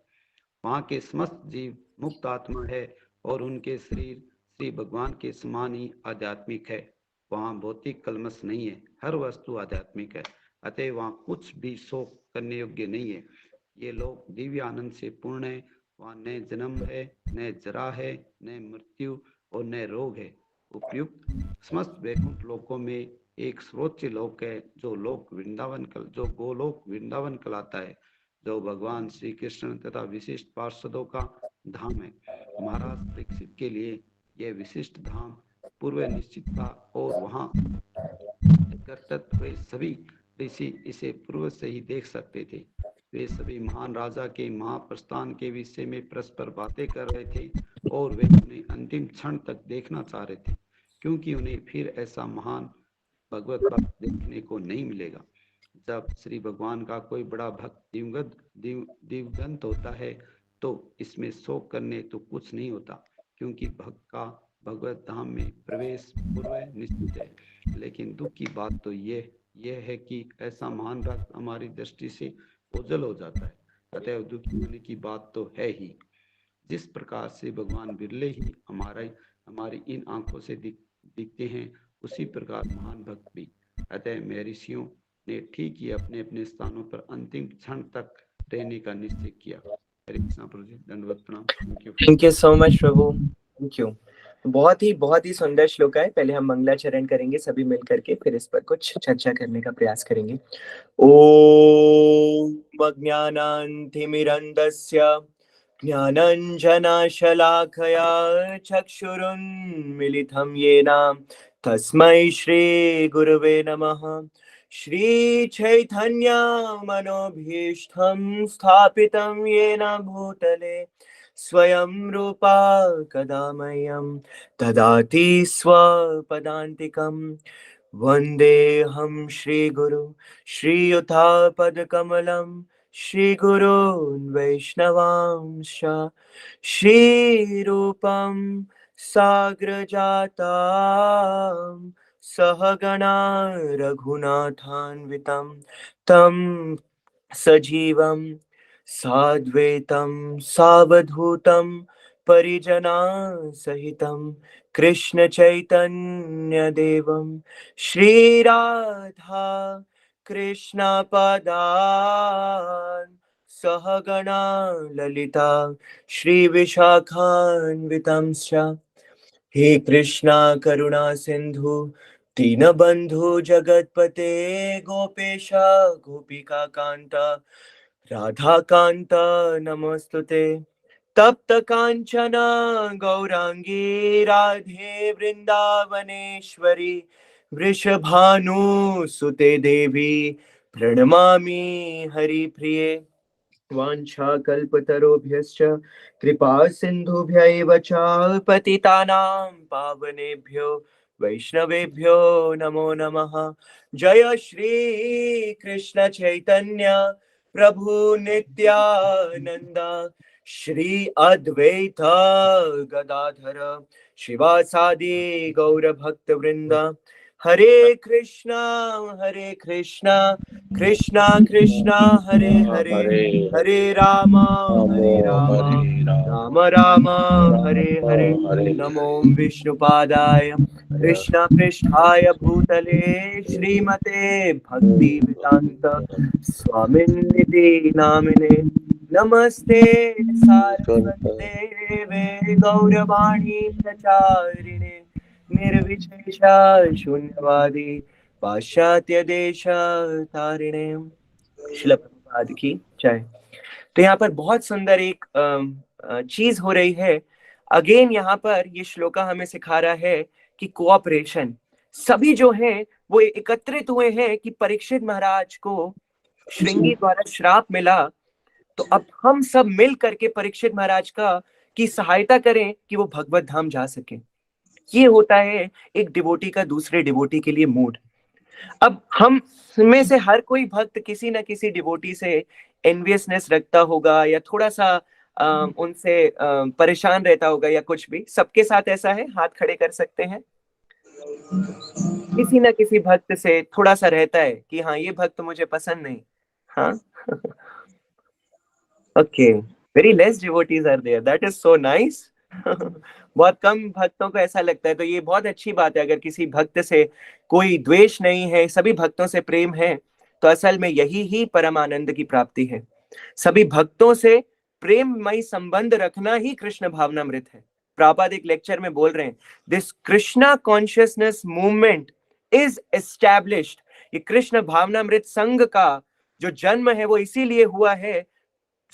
Speaker 3: वहाँ के समस्त जीव मुक्त आत्मा है और उनके शरीर श्री भगवान के समान ही आध्यात्मिक है। वहाँ भौतिक कलमश नहीं है, हर वस्तु आध्यात्मिक है, अतः वहाँ कुछ भी शोक करने योग्य नहीं है। ये लोक दिव्य आनंद से पूर्ण है। वहाँ न जन्म है, न जरा है, न मृत्यु और न रोग है। उपयुक्त समस्त वैकुंठ लोकों में एक सर्वोच्च लोक है, जो गोलोक वृंदावन कहलाता है, जो भगवान श्री कृष्ण तथा विशिष्ट पार्षदों का धाम है। महाराज परीक्षित के लिए यह विशिष्ट धाम पूर्व निश्चित था और वहाँ एकत्रित हुए सभी ऋषि इसे पूर्व से ही देख सकते थे। वे सभी महान राजा के महाप्रस्थान के विषय में परस्पर बातें कर रहे थे और वे उन्हें अंतिम क्षण तक देखना चाह रहे थे, क्योंकि उन्हें फिर ऐसा महान भगवत भक्त देखने को नहीं मिलेगा। जब श्री भगवान का कोई बड़ा भक्त दिवंगत होता है तो इसमें शोक करने तो कुछ नहीं होता, क्योंकि भक्त का भगवत धाम में प्रवेश पूर्व निश्चित है। लेकिन दुख की बात तो यह है कि ऐसा महान भक्त हमारी दृष्टि से ओझल हो जाता है, अतः दुखी होने की बात तो है ही। जिस प्रकार से भगवान बिरले ही हमारी इन आंखों से दिखते हैं, उसी प्रकार महान भक्त भी। अतः महर्षियों ने ठीक ही अपने अपने स्थानों पर अंतिम क्षण तक रहने का निश्चय किया। हरे कृष्ण प्रभु जी, दंडवत प्रणाम।
Speaker 1: Thank you so much Prabhu, thank you. बहुत ही सुंदर श्लोक है। पहले हम मंगलाचरण करेंगे सभी मिलकर के, फिर इस पर कुछ चर्चा करने का प्रयास करेंगे। ओम अज्ञानान्तिमिरन्धस्य ज्ञानञ्जनशलाकया चक्षुरुन्मिलितं येन तस्मै श्रीगुरवे नमः। श्रीचैतन्यमनोभीष्टं स्थापितं येन भूतले स्वयं रूपा कदा मह्यं ददाति स्वपदान्तिकम्। वन्देऽहं श्रीगुरु श्रीयुतापदकमलं श्रीगुरून् वैष्णवांश्च श्रीरूपं साग्रजातं सहगणा रघुनाथान्वितं तं सजीवं साद्वैतं सावधूतं परिजनासहितं कृष्ण चैतन्यदेवं श्रीराधा कृष्ण पदान् सहगणा ललिता श्रीविशाखान्वितंश्च। हे कृष्णा करुणा सिंधु दीनबंधु जगतपते गोपेश गोपिका कांता राधा कांता नमोस्तुते। तप्त कांचन गौरांगी राधे वृंदावनेश्वरी वृषभानुसुते देवी प्रणमामि हरिप्रिये। वाञ्छाकल्पतरुभ्यश्च कृपा सिन्धुभ्यैव च पतितानां पावनेभ्यो वैष्णवेभ्यो नमो नमः। जय श्री कृष्ण चैतन्य प्रभु नित्यानंद श्री अद्वैत गदाधर शिवासादि गौर भक्त वृंद। हरे कृष्णा कृष्णा कृष्णा हरे हरे, हरे राम राम राम हरे हरे। नमो विष्णुपादाय कृष्ण पृष्ठाय भूतले श्रीमते भक्ति वेदांत स्वामिनिधि नामिने। नमस्ते सारस्वते देवे गौरवाणी प्रचारिणे निर्विशेष शून्यवादी पाश्चात्य देश तारिणे। श्रील प्रभुपाद की जय। तो यहाँ पर बहुत सुंदर एक चीज हो रही है। अगेन यहाँ पर ये श्लोका हमें सिखा रहा है कि कोऑपरेशन, सभी जो हैं वो एकत्रित हुए हैं कि परीक्षित महाराज को श्रृंगी द्वारा श्राप मिला, तो अब हम सब मिल करके परीक्षित महाराज का की सहायता करें कि वो भगवत धाम जा सके। ये होता है एक डिवोटी का दूसरे डिवोटी के लिए मूड। अब हम में से हर कोई भक्त किसी ना किसी डिवोटी से एनवियसनेस रखता होगा या थोड़ा सा उनसे परेशान रहता होगा या कुछ भी। सबके साथ ऐसा है? हाथ खड़े कर सकते हैं। किसी ना किसी भक्त से थोड़ा सा रहता है कि हाँ ये भक्त मुझे पसंद नहीं। हाँ okay, very less devotees are there, that is so nice. बहुत कम भक्तों को ऐसा लगता है, तो ये बहुत अच्छी बात है। अगर किसी भक्त से कोई द्वेष नहीं है, सभी भक्तों से प्रेम है, तो असल में यही ही परम आनंद की प्राप्ति है। सभी भक्तों से प्रेममय संबंध रखना ही कृष्ण भावनामृत है। प्रभुपाद एक लेक्चर में बोल रहे हैं, this Krishna consciousness movement is established. ये कृष्ण भावनामृत संघ का जो जन्म है वो इसीलिए हुआ है,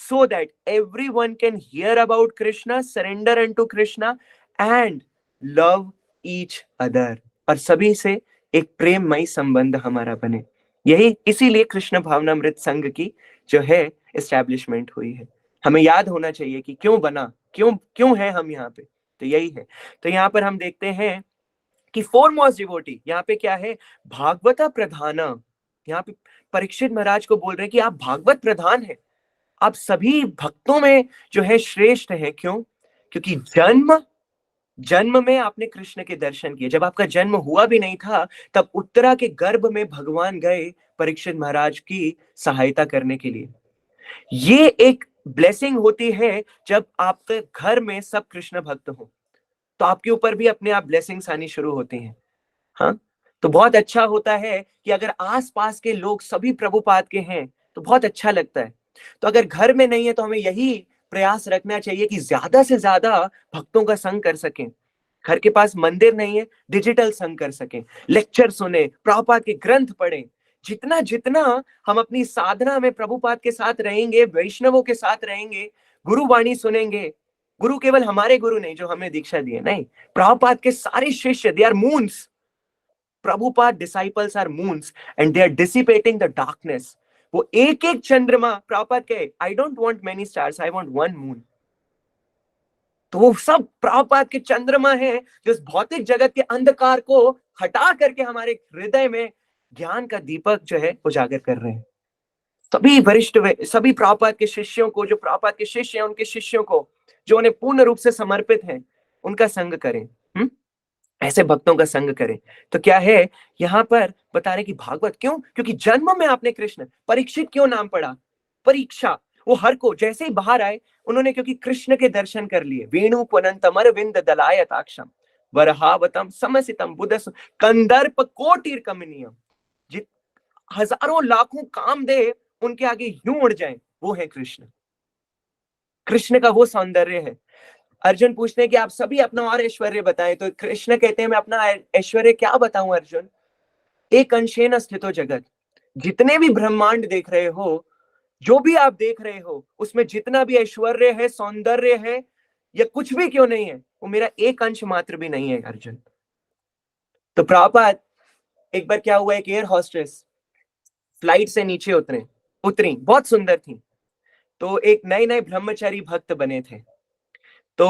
Speaker 1: so that everyone can hear about Krishna, surrender unto Krishna and love each other। और सभी से एक प्रेममय संबंध हमारा बने। यही इसीलिए कृष्ण भावनामृत संघ की जो है एस्टैब्लिशमेंट हुई है। हमें याद होना चाहिए कि क्यों बना, क्यों है हम यहाँ पे, तो यही है। तो यहाँ पर हम देखते हैं कि फोरमोस्ट डिवोटी यहाँ पे क्या है, भागवता प्रधाना। यहाँ पे परीक्षित महाराज को बोल रहे हैं कि आप भागवत प्रधान हैं, आप सभी भक्तों में जो है श्रेष्ठ है। क्यों? क्योंकि जन्म में आपने कृष्ण के दर्शन किए। जब आपका जन्म हुआ भी नहीं था तब उत्तरा के गर्भ में भगवान गए परीक्षित महाराज की सहायता करने के लिए। ये एक ब्लेसिंग होती है जब आपके घर में सब कृष्ण भक्त हो, तो आपके ऊपर भी अपने आप ब्लेसिंग्स आनी शुरू होती हैं। हाँ, तो बहुत अच्छा होता है कि अगर आसपास के लोग सभी प्रभुपाद के हैं तो बहुत अच्छा लगता है। तो अगर घर में नहीं है तो हमें यही प्रयास रखना चाहिए कि ज्यादा से ज्यादा भक्तों का संग कर सकें। घर के पास मंदिर नहीं है, डिजिटल संग कर सकें, लेक्चर सुने, प्रभुपाद के ग्रंथ पढ़ें। जितना जितना हम अपनी साधना में प्रभुपाद के साथ रहेंगे, वैष्णवों के साथ रहेंगे, गुरुवाणी सुनेंगे। गुरु केवल हमारे गुरु नहीं जो हमें दीक्षा दिए, नहीं, प्रभुपाद के सारे शिष्य, they are moons. Prabhupada disciples are moons and they are dissipating the darkness. वो एक एक चंद्रमा, प्रभुपाद कहे I don't want many stars, I want one moon. तो वो सब प्रभुपाद के चंद्रमा है जो इस भौतिक जगत के अंधकार को हटा करके हमारे हृदय में ज्ञान का दीपक जो है उजागर कर रहे हैं। सभी वरिष्ठ, सभी प्रभुपाद के शिष्यों को, जो प्रभुपाद के शिष्य हैं उनके शिष्यों को, जो उन्हें पूर्ण रूप से समर्पित हैं, उनका संग करें। ऐसे भक्तों का संग करें। तो क्या है यहाँ पर बता रहे कि भागवत क्यों? क्योंकि जन्म में आपने कृष्ण, परीक्षित क्यों नाम पड़ा? परीक्षा, वो हर को जैसे ही बाहर आए उन्होंने क्योंकि कृष्ण के दर्शन कर लिए। वेणु पुनंतम अरविंद दलायताक्षम वरहावतम समसितम बुधस कंदर्प कोटिर कमनीयम। जित हजारों लाखों कामदेव उनके आगे यूं उड़ जाएं, वो है कृष्ण। कृष्ण का वो सौंदर्य है। अर्जुन पूछते हैं कि आप सभी अपना और ऐश्वर्य बताएं, तो कृष्ण कहते हैं मैं अपना ऐश्वर्य क्या बताऊं अर्जुन? एक अंशेन स्थितो जगत। जितने भी ब्रह्मांड देख रहे हो, जो भी आप देख रहे हो, उसमें जितना भी ऐश्वर्य है, सौंदर्य है, या कुछ भी क्यों नहीं है, वो मेरा एक अंश मात्र भी नहीं है अर्जुन। तो प्रभुपाद, एक बार क्या हुआ, एक एयर हॉस्टेस फ्लाइट से नीचे उतरी, बहुत सुंदर थी। तो एक नए ब्रह्मचारी भक्त बने थे, तो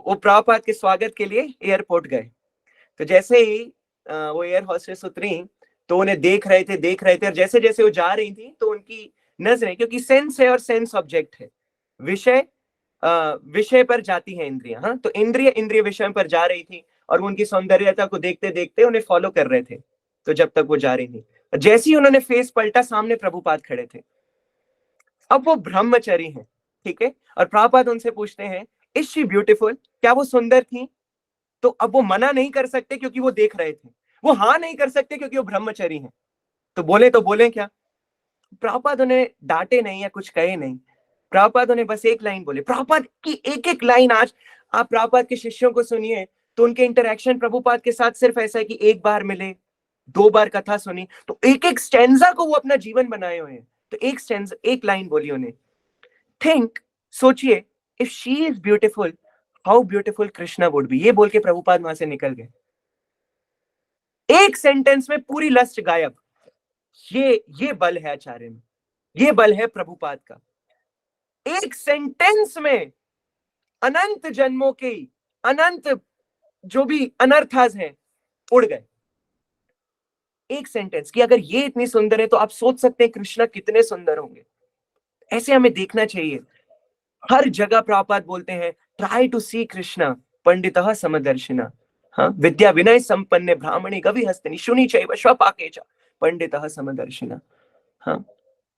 Speaker 1: वो प्रभुपाद के स्वागत के लिए एयरपोर्ट गए। तो जैसे ही वो एयर हॉस्टेस उतरी तो उन्हें देख रहे थे, और जैसे जैसे वो जा रही थी तो उनकी नजरें, क्योंकि सेंस है और सेंस ऑब्जेक्ट है, विषय विषय पर जाती है इंद्रियां। हाँ, तो इंद्रिय इंद्रिय विषय पर जा रही थी और वो उनकी सौंदर्यता को देखते देखते उन्हें फॉलो कर रहे थे। तो जब तक वो जा रही थी, जैसे ही उन्होंने फेस पलटा, सामने प्रभुपाद खड़े थे। अब वो ब्रह्मचारी हैं, ठीक है, और प्रभुपाद उनसे पूछते हैं, इज शी ब्यूटीफुल, क्या वो सुंदर थी? तो अब वो मना नहीं कर सकते क्योंकि वो देख रहे थे, वो हाँ नहीं कर सकते क्योंकि वो ब्रह्मचारी हैं। तो बोले क्या? प्रभुपाद उन्हें डांटे नहीं या कुछ कहे नहीं, प्रभुपाद उन्हें बस एक लाइन बोले। प्रभुपाद की एक एक लाइन, आज आप प्रभुपाद के शिष्यों को सुनिए तो उनके इंटरेक्शन प्रभुपाद के साथ सिर्फ ऐसा है कि एक बार मिले, 2 बार कथा सुनी, तो एक एक स्टैंजा को वो अपना जीवन बनाए हुए हैं। तो एक स्टैंजा, एक लाइन बोली उन्हें, थिंक, सोचिए, if she is beautiful, how beautiful Krishna would be. ये बोल के प्रभुपाद वहां से निकल गए। एक सेंटेंस में पूरी लस्ट गायब। ये बल है आचार्य में, ये बल है प्रभुपाद का। एक सेंटेंस में अनंत जन्मों के अनंत जो भी अनर्थास हैं उड़ गए। एक सेंटेंस की अगर ये इतनी सुंदर है तो आप सोच सकते हैं कृष्णा कितने सुंदर होंगे। ऐसे हमें देखना चाहिए। हर जगह प्रभुपाद बोलते हैं, ट्राई टू सी कृष्णा पंडितः समदर्शिना। हाँ, विद्या विनय संपन्ने ब्राह्मणे कवि हस्तिनि शुनि चैव स्वपाके च पंडितः समदर्शिना। हाँ,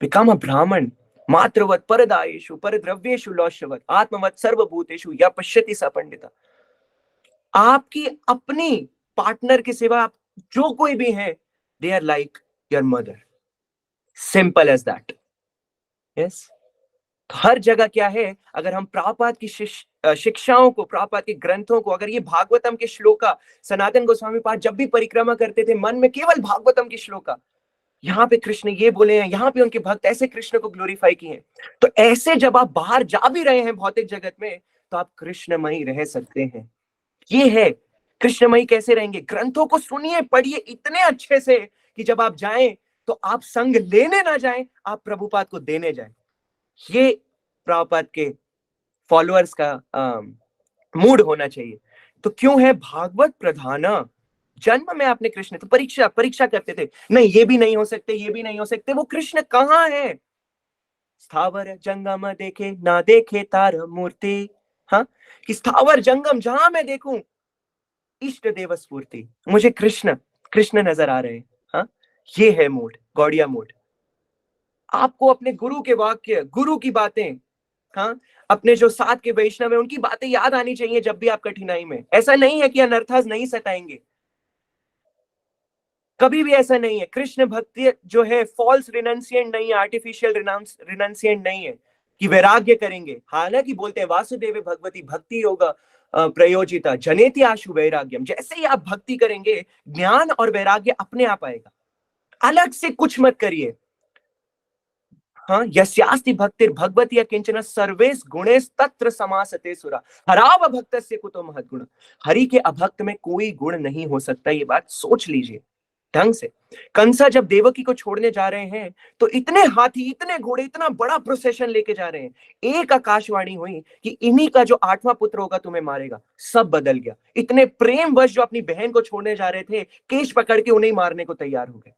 Speaker 1: बिकम अ ब्राह्मण, मातृवत परदायेषु परद्रव्येषु लौष्यवत आत्मवत सर्वभूतेषु यः पश्यति स पंडितः। आपकी अपनी पार्टनर के सिवा आप जो कोई भी है, they are like your mother, simple as that. Yes, हर जगह क्या है, अगर हम प्रभुपाद की शिक्षाओं को, प्रभुपाद के ग्रंथों को, अगर ये भागवतम के श्लोका सनातन गोस्वामी पाद जब भी परिक्रमा करते थे, मन में केवल भागवतम के श्लोका, यहाँ पे कृष्ण ये बोले हैं, यहाँ पे उनके भक्त ऐसे कृष्ण को ग्लोरीफाई किए हैं, तो ऐसे जब आप बाहर जा भी रहे हैं भौतिक जगत में, तो आप कृष्णमयी रह सकते हैं। ये है कृष्णमयी। कैसे रहेंगे? ग्रंथों को सुनिए, पढ़िए इतने अच्छे से कि जब आप जाएं तो आप संग लेने ना जाएं, आप प्रभुपाद को देने जाएं। ये प्रभुपाद के फॉलोअर्स का मूड होना चाहिए। तो क्यों है भागवत प्रधाना? जन्म में आपने कृष्ण, तो परीक्षा करते थे, नहीं ये भी नहीं हो सकते, ये भी नहीं हो सकते। वो कृष्ण कहाँ है? स्थावर जंगम देखे ना देखे तार मूर्ति। हाँ, कि स्थावर जंगम जहां मैं देखूं, इष्ट देव स्फूर्ति, मुझे कृष्ण नजर आ रहे हैं। हाँ, ये है मूड, गौड़िया मूड। आपको अपने गुरु के वाक्य, गुरु की बातें, हाँ, अपने जो साथ के वैष्णव है उनकी बातें याद आनी चाहिए जब भी आप कठिनाई में। ऐसा नहीं है कि अनर्थास नहीं सताएंगे, कभी भी ऐसा नहीं है। कृष्ण भक्ति जो है फॉल्स रिनंसिएंट नहीं है, आर्टिफिशियल रिनंसिएंट नहीं है कि वैराग्य करेंगे। हालांकि बोलते हैं वासुदेव भगवती भक्ति योगा प्रयोजिता जनेति आशु वैराग्यम। जैसे ही आप भक्ति करेंगे, ज्ञान और वैराग्य अपने आप आएगा, अलग से कुछ मत करिए। हाँ, यस्यास्ति भक्तिर् भगवती किंचन सर्वेस गुणेस तत्र समासते सुरा हराव भक्तस्य कुतो महद्गुण। हरि के अभक्त में कोई गुण नहीं हो सकता, ये बात सोच लीजिए ढंग से। कंसा जब देवकी को छोड़ने जा रहे हैं तो इतने हाथी, इतने घोड़े, इतना बड़ा प्रोसेशन लेके जा रहे हैं। एक आकाशवाणी हुई कि इन्हीं का जो 8वां पुत्र होगा तुम्हें मारेगा। सब बदल गया। इतने प्रेमवश जो अपनी बहन को छोड़ने जा रहे थे, केश पकड़ के उन्हें मारने को तैयार हो गए।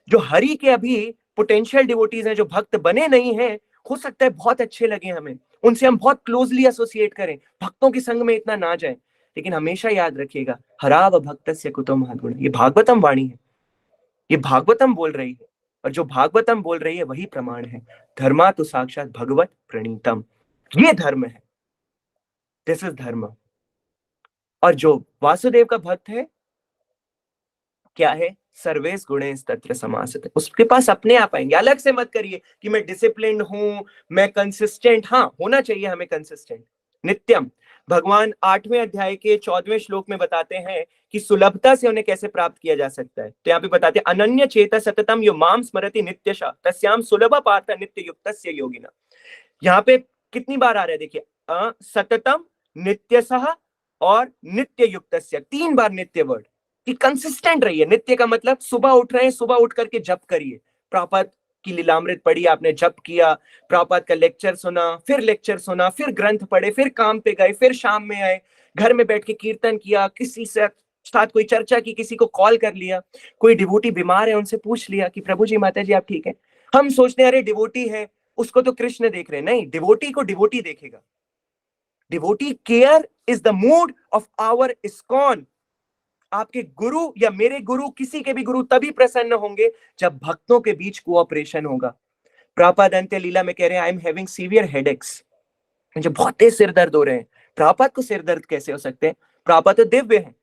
Speaker 1: जो हरि के अभी पोटेंशियल डिवोटीज हैं, जो भक्त बने नहीं हैं, हो सकता है बहुत अच्छे लगे हमें, उनसे हम बहुत क्लोजली एसोसिएट करें, भक्तों के संग में इतना ना जाए, लेकिन हमेशा याद रखिएगा, हराव भक्तस्य कुतो महद्गुण। ये भागवतम वाणी है, ये भागवतम बोल रही है, और जो भागवतम बोल रही है वही प्रमाण है। धर्मा तो साक्षात भगवत प्रणीतम, ये धर्म है, दिस इज धर्म। और जो वासुदेव का भक्त है, क्या है? सर्वेस गुणेस तत्र समासते, उसके पास अपने आप आएंगे। अलग से मत करिए कि मैं डिसिप्लिन्ड हूं, मैं कंसिस्टेंट। हाँ, होना चाहिए हमें कंसिस्टेंट, नित्यम। भगवान 8वें अध्याय के 14वें श्लोक में बताते हैं कि सुलभता से उन्हें कैसे प्राप्त किया जा सकता है। तो यहाँ पे बताते हैं, अनन्य चेत सततम यो माम स्मरति नित्यशा तस्याम सुलभ पार्थ नित्य युक्तस्य योगिना। यहाँ पे कितनी बार आ रहा है देखिए, सततम, नित्यसह और नित्य युक्तस्य, 3 बार नित्य वर्ड कि कंसिस्टेंट रहिए। नित्य का मतलब सुबह उठ रहे हैं, सुबह उठ करके जप करिए, प्रभुपाद की लीलामृत पढ़ी, आपने जप किया, प्रभुपाद का लेक्चर सुना, फिर ग्रंथ पढ़े, फिर काम पे गए, फिर शाम में आए, घर में बैठ के कीर्तन किया, किसी से साथ कोई चर्चा की, किसी को कॉल कर लिया, कोई डिवोटी बीमार है उनसे पूछ लिया कि प्रभु जी, माता जी आप ठीक है, हम सोचते हैं अरे डिवोटी है, उसको तो कृष्ण देख रहे हैं। नहीं, डिवोटी को डिवोटी देखेगा। Devotee care is the mood of our ISKCON. आपके गुरु या मेरे गुरु, किसी के भी गुरु तभी प्रसन्न होंगे जब भक्तों के बीच कोऑपरेशन होगा। प्रभुपाद अंत्य लीला में कह रहे हैं, I am having severe headaches, मुझे बहुत तेज सिर दर्द हो रहे हैं। प्रभुपाद को सिर दर्द कैसे हो सकते हैं? प्रभुपाद तो दिव्य है।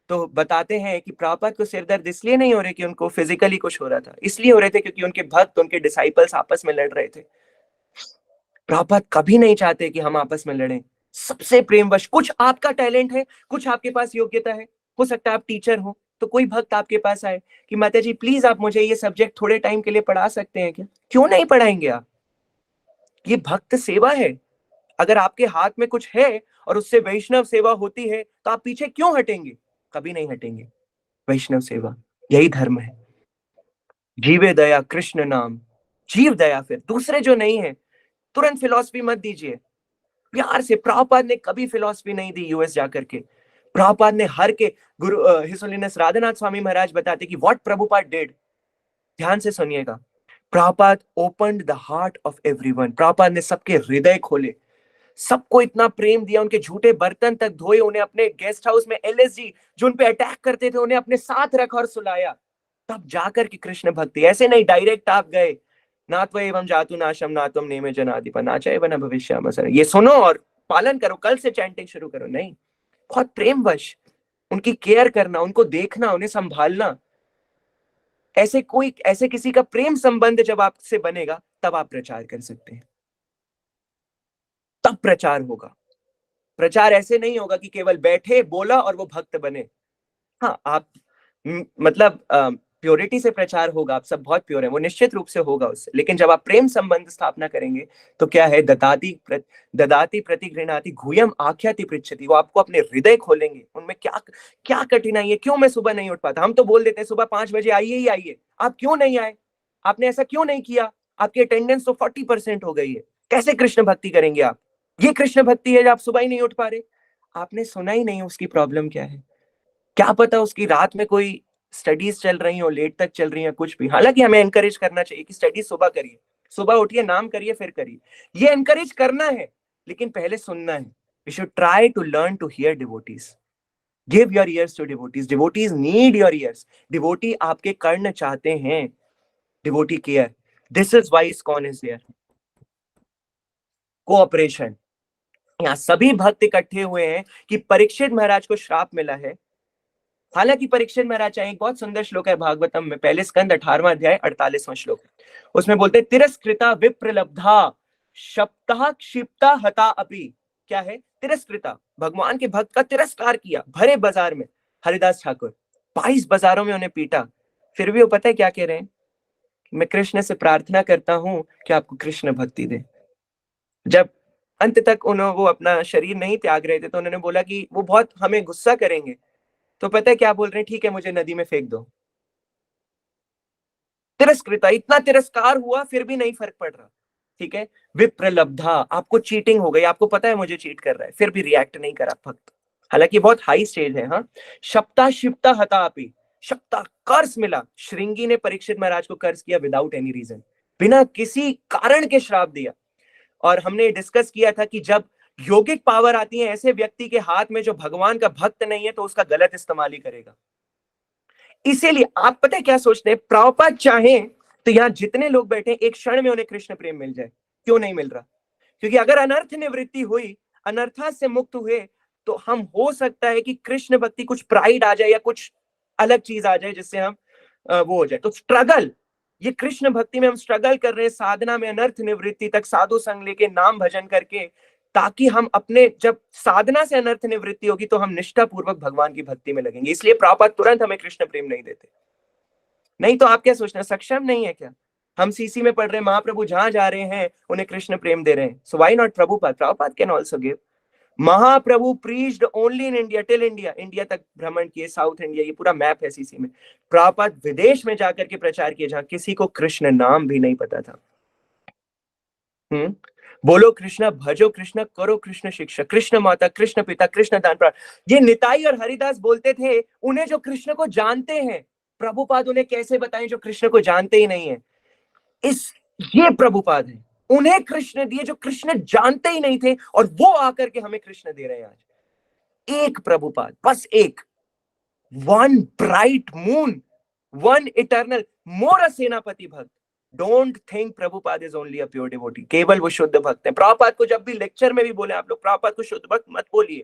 Speaker 1: तो बताते हैं कि प्रभुपाद को सिर दर्द इसलिए नहीं हो रहे कि उनको फिजिकली कुछ हो रहा था, इसलिए हो रहे थे क्योंकि उनके भक्त, उनके डिसाइपल्स आपस में लड़ रहे थे। प्रभुपाद कभी नहीं चाहते कि हम आपस में लड़ें। सबसे प्रेमवश, कुछ आपका टैलेंट है, कुछ आपके पास योग्यता है, हो सकता है आप टीचर हो, तो कोई भक्त आपके पास आए कि माता जी प्लीज आप मुझे ये सब्जेक्ट थोड़े टाइम के लिए पढ़ा सकते हैं क्या? क्यों नहीं पढ़ाएंगे आप? ये भक्त सेवा है। अगर आपके हाथ में कुछ है और उससे वैष्णव सेवा होती है तो आप पीछे क्यों हटेंगे? कभी नहीं हटेंगे। वैष्णव सेवा, यही धर्म है। जीवे दया कृष्ण नाम, जीव दया। फिर दूसरे जो नहीं है, तुरंत फिलॉसफी मत दीजिए, प्यार से। प्रभुपाद ने कभी फिलॉसफी नहीं दी यूएस जाकर के। प्रभुपाद ने हर के गुरु हिज होलीनेस राधानाथ स्वामी महाराज बताते कि व्हाट प्रभुपाद डिड, ध्यान से सुनिएगा। Prabhupada opened the heart of everyone. Prabhupada ने सबके हृदय खोले, सबको इतना प्रेम दिया, उनके झूठे बर्तन तक धोए, उन्हें अपने गेस्ट हाउस में एलएसजी जो उन पे अटैक करते थे उन्हें अपने साथ रखा और सुलाया, तब जाकर के कृष्ण भक्ति। ऐसे नहीं डायरेक्ट आप गए, ना तो एवं जातु नाशम ना तुम नेमे जनाधिपा ना चाहे बना भविष्य, ये सुनो और पालन करो, कल से चैंटिंग शुरू करो। नहीं, बहुत प्रेमवश उनकी केयर करना, उनको देखना, उन्हें संभालना। ऐसे किसी का प्रेम संबंध जब आपसे बनेगा तब आप प्रचार कर सकते हैं, तब प्रचार होगा। प्रचार ऐसे नहीं होगा कि केवल बैठे, बोला और वो भक्त बने। हाँ, आप मतलब प्योरिटी से प्रचार होगा, आप सब बहुत प्योर है, वो निश्चित रूप से होगा उससे। लेकिन जब आप प्रेम संबंध स्थापना करेंगे तो क्या है, ददाति प्रतिगृणाति गुह्यम आख्याति पृच्छति। वो आपको अपने हृदय खोलेंगे, उनमें क्या क्या कठिनाई है, क्यों मैं सुबह नहीं उठ पाता। हम तो बोल देते हैं सुबह 5 बजे आइए ही आइए, आप क्यों नहीं आए? आपने ऐसा क्यों नहीं किया? आपकी अटेंडेंस तो 40% हो गई है, कैसे कृष्ण भक्ति करेंगे आप? ये कृष्ण भक्ति है जब आप सुबह ही नहीं उठ पा रहे? आपने सुना ही नहीं उसकी प्रॉब्लम क्या है। क्या पता उसकी रात में कोई स्टडीज चल रही हो, लेट तक चल रही है, कुछ भी। हालांकि हमें एनकरेज करना चाहिए कि स्टडी सुबह करिए, सुबह उठिए, नाम करिए, फिर करिए, ये एनकरेज करना है। लेकिन पहले सुनना है। We should try to learn to hear devotees. Give your ears to devotees. Devotees need your ears. Devotee आपके कर्ण चाहते हैं। Devotee care, this is why ISKCON is there. Cooperation, यहाँ सभी भक्त इकट्ठे हुए हैं कि परीक्षित महाराज को श्राप मिला है। हालांकि परीक्षित महाराज चाहे, एक बहुत सुंदर श्लोक है भागवतम में, पहले स्कंद 18वां अध्याय 48वां श्लोक, उसमें बोलते हैं तिरस्कृता विप्रलब्धा शप्तः क्षिप्ता हता अपि। क्या है? तिरस्कृता, भगवान के भक्त का तिरस्कार किया भरे बाजार में। हरिदास ठाकुर 22 बाजारों में उन्हें पीटा, फिर भी वो पता है क्या कह रहे हैं? मैं कृष्ण से प्रार्थना करता हूं कि आपको कृष्ण भक्ति दे। जब अंत तक वो अपना शरीर नहीं त्याग रहे थे तो उन्होंने बोला कि वो बहुत हमें गुस्सा करेंगे, तो पता है क्या बोल रहे हैं? ठीक है, मुझे नदी में फेंक दो। तिरस्कृता, इतना तिरस्कार हुआ फिर भी नहीं फर्क पड़ रहा। ठीक है, विप्रलब्धा, आपको चीटिंग हो गई, आपको पता है मुझे चीट कर रहा है, फिर भी रिएक्ट नहीं करा भक्त। हालांकि बहुत हाई स्टेज है। हाँ, शप्ता शिप्ता हता अपि, शप्ता कर्ज मिला। श्रृंगी ने परीक्षित महाराज को कर्ज किया विदाउट एनी रीजन, बिना किसी कारण के श्राप दिया। और हमने डिस्कस किया था कि जब योगिक पावर आती है ऐसे व्यक्ति के हाथ में जो भगवान का भक्त नहीं है, तो उसका गलत इस्तेमाल ही करेगा। इसीलिए आप पता है क्या सोचते हैं? प्रभुपाद चाहें तो यहां जितने लोग बैठे एक क्षण में उन्हें कृष्ण प्रेम मिल जाए। क्यों नहीं मिल रहा? क्योंकि अगर अनर्थ निवृत्ति हुई, अनर्था से मुक्त हुए, तो हम हो सकता है कि कृष्ण भक्ति कुछ प्राइड आ जाए या कुछ अलग चीज आ जाए जिससे हम वो हो जाए। तो स्ट्रगल, ये कृष्ण भक्ति में हम स्ट्रगल कर रहे हैं, साधना में अनर्थ निवृत्ति तक साधु संग लेके नाम भजन करके, ताकि हम अपने, जब साधना से अनर्थ निवृत्ति होगी तो हम निष्ठा पूर्वक भगवान की भक्ति में लगेंगे। इसलिए प्रभुपाद तुरंत हमें कृष्ण प्रेम नहीं देते। नहीं तो आप क्या सोचना, सक्षम नहीं है क्या? हम सीसी में पढ़ रहे हैं, महाप्रभु जहां जा रहे हैं उन्हें कृष्ण प्रेम दे रहे हैं। So why not Prabhupada? Prabhupada can also give. Mahaprabhu preached only in India, till India, India तक भ्रमण किए, साउथ इंडिया, ये पूरा मैप है सीसी में। प्रभुपाद विदेश में जाकर के प्रचार किए जहां किसी को कृष्ण नाम भी नहीं पता था। बोलो कृष्ण, भजो कृष्ण, करो कृष्ण शिक्षा, कृष्ण माता, कृष्ण पिता, कृष्ण दान प्राण। ये निताई और हरिदास बोलते थे, उन्हें जो कृष्ण को जानते हैं। प्रभुपाद उन्हें कैसे बताएं जो कृष्ण को जानते ही नहीं है? ये प्रभुपाद है, उन्हें कृष्ण दिए जो कृष्ण जानते ही नहीं थे, और वो आकर के हमें कृष्ण दे रहे हैं आज। एक प्रभुपाद, बस एक, one bright moon, one eternal, more a सेनापति भक्त। Don't think Prabhupada is only a pure devotee, केवल वो शुद्ध भक्त है। प्रभुपाद को जब भी लेक्चर में भी बोले आप लोग, प्रभुपाद को शुद्ध भक्त मत बोलिए,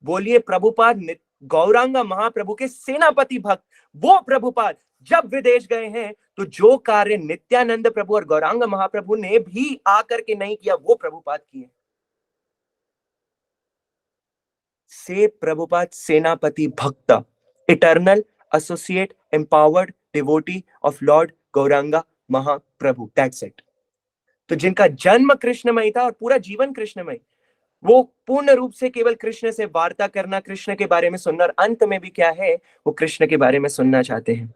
Speaker 1: बोलिए प्रभुपाद गौरांगा महाप्रभु के सेनापति भक्त। वो प्रभुपाद जब विदेश गए हैं तो जो कार्य नित्यानंद प्रभु और गौरांगा महाप्रभु ने भी आकर के नहीं किया, वो प्रभुपाद किए। से प्रभुपाद सेनापति भक्त, eternal associate empowered devotee of Lord Gauranga Mahaprabhu, that's it. तो जिनका जन्म कृष्णमय था और पूरा जीवन कृष्णमय, वो पूर्ण रूप से केवल कृष्ण से वार्ता करना, कृष्ण के बारे में सुनना, और अंत में भी क्या है, वो कृष्ण के बारे में सुनना चाहते हैं।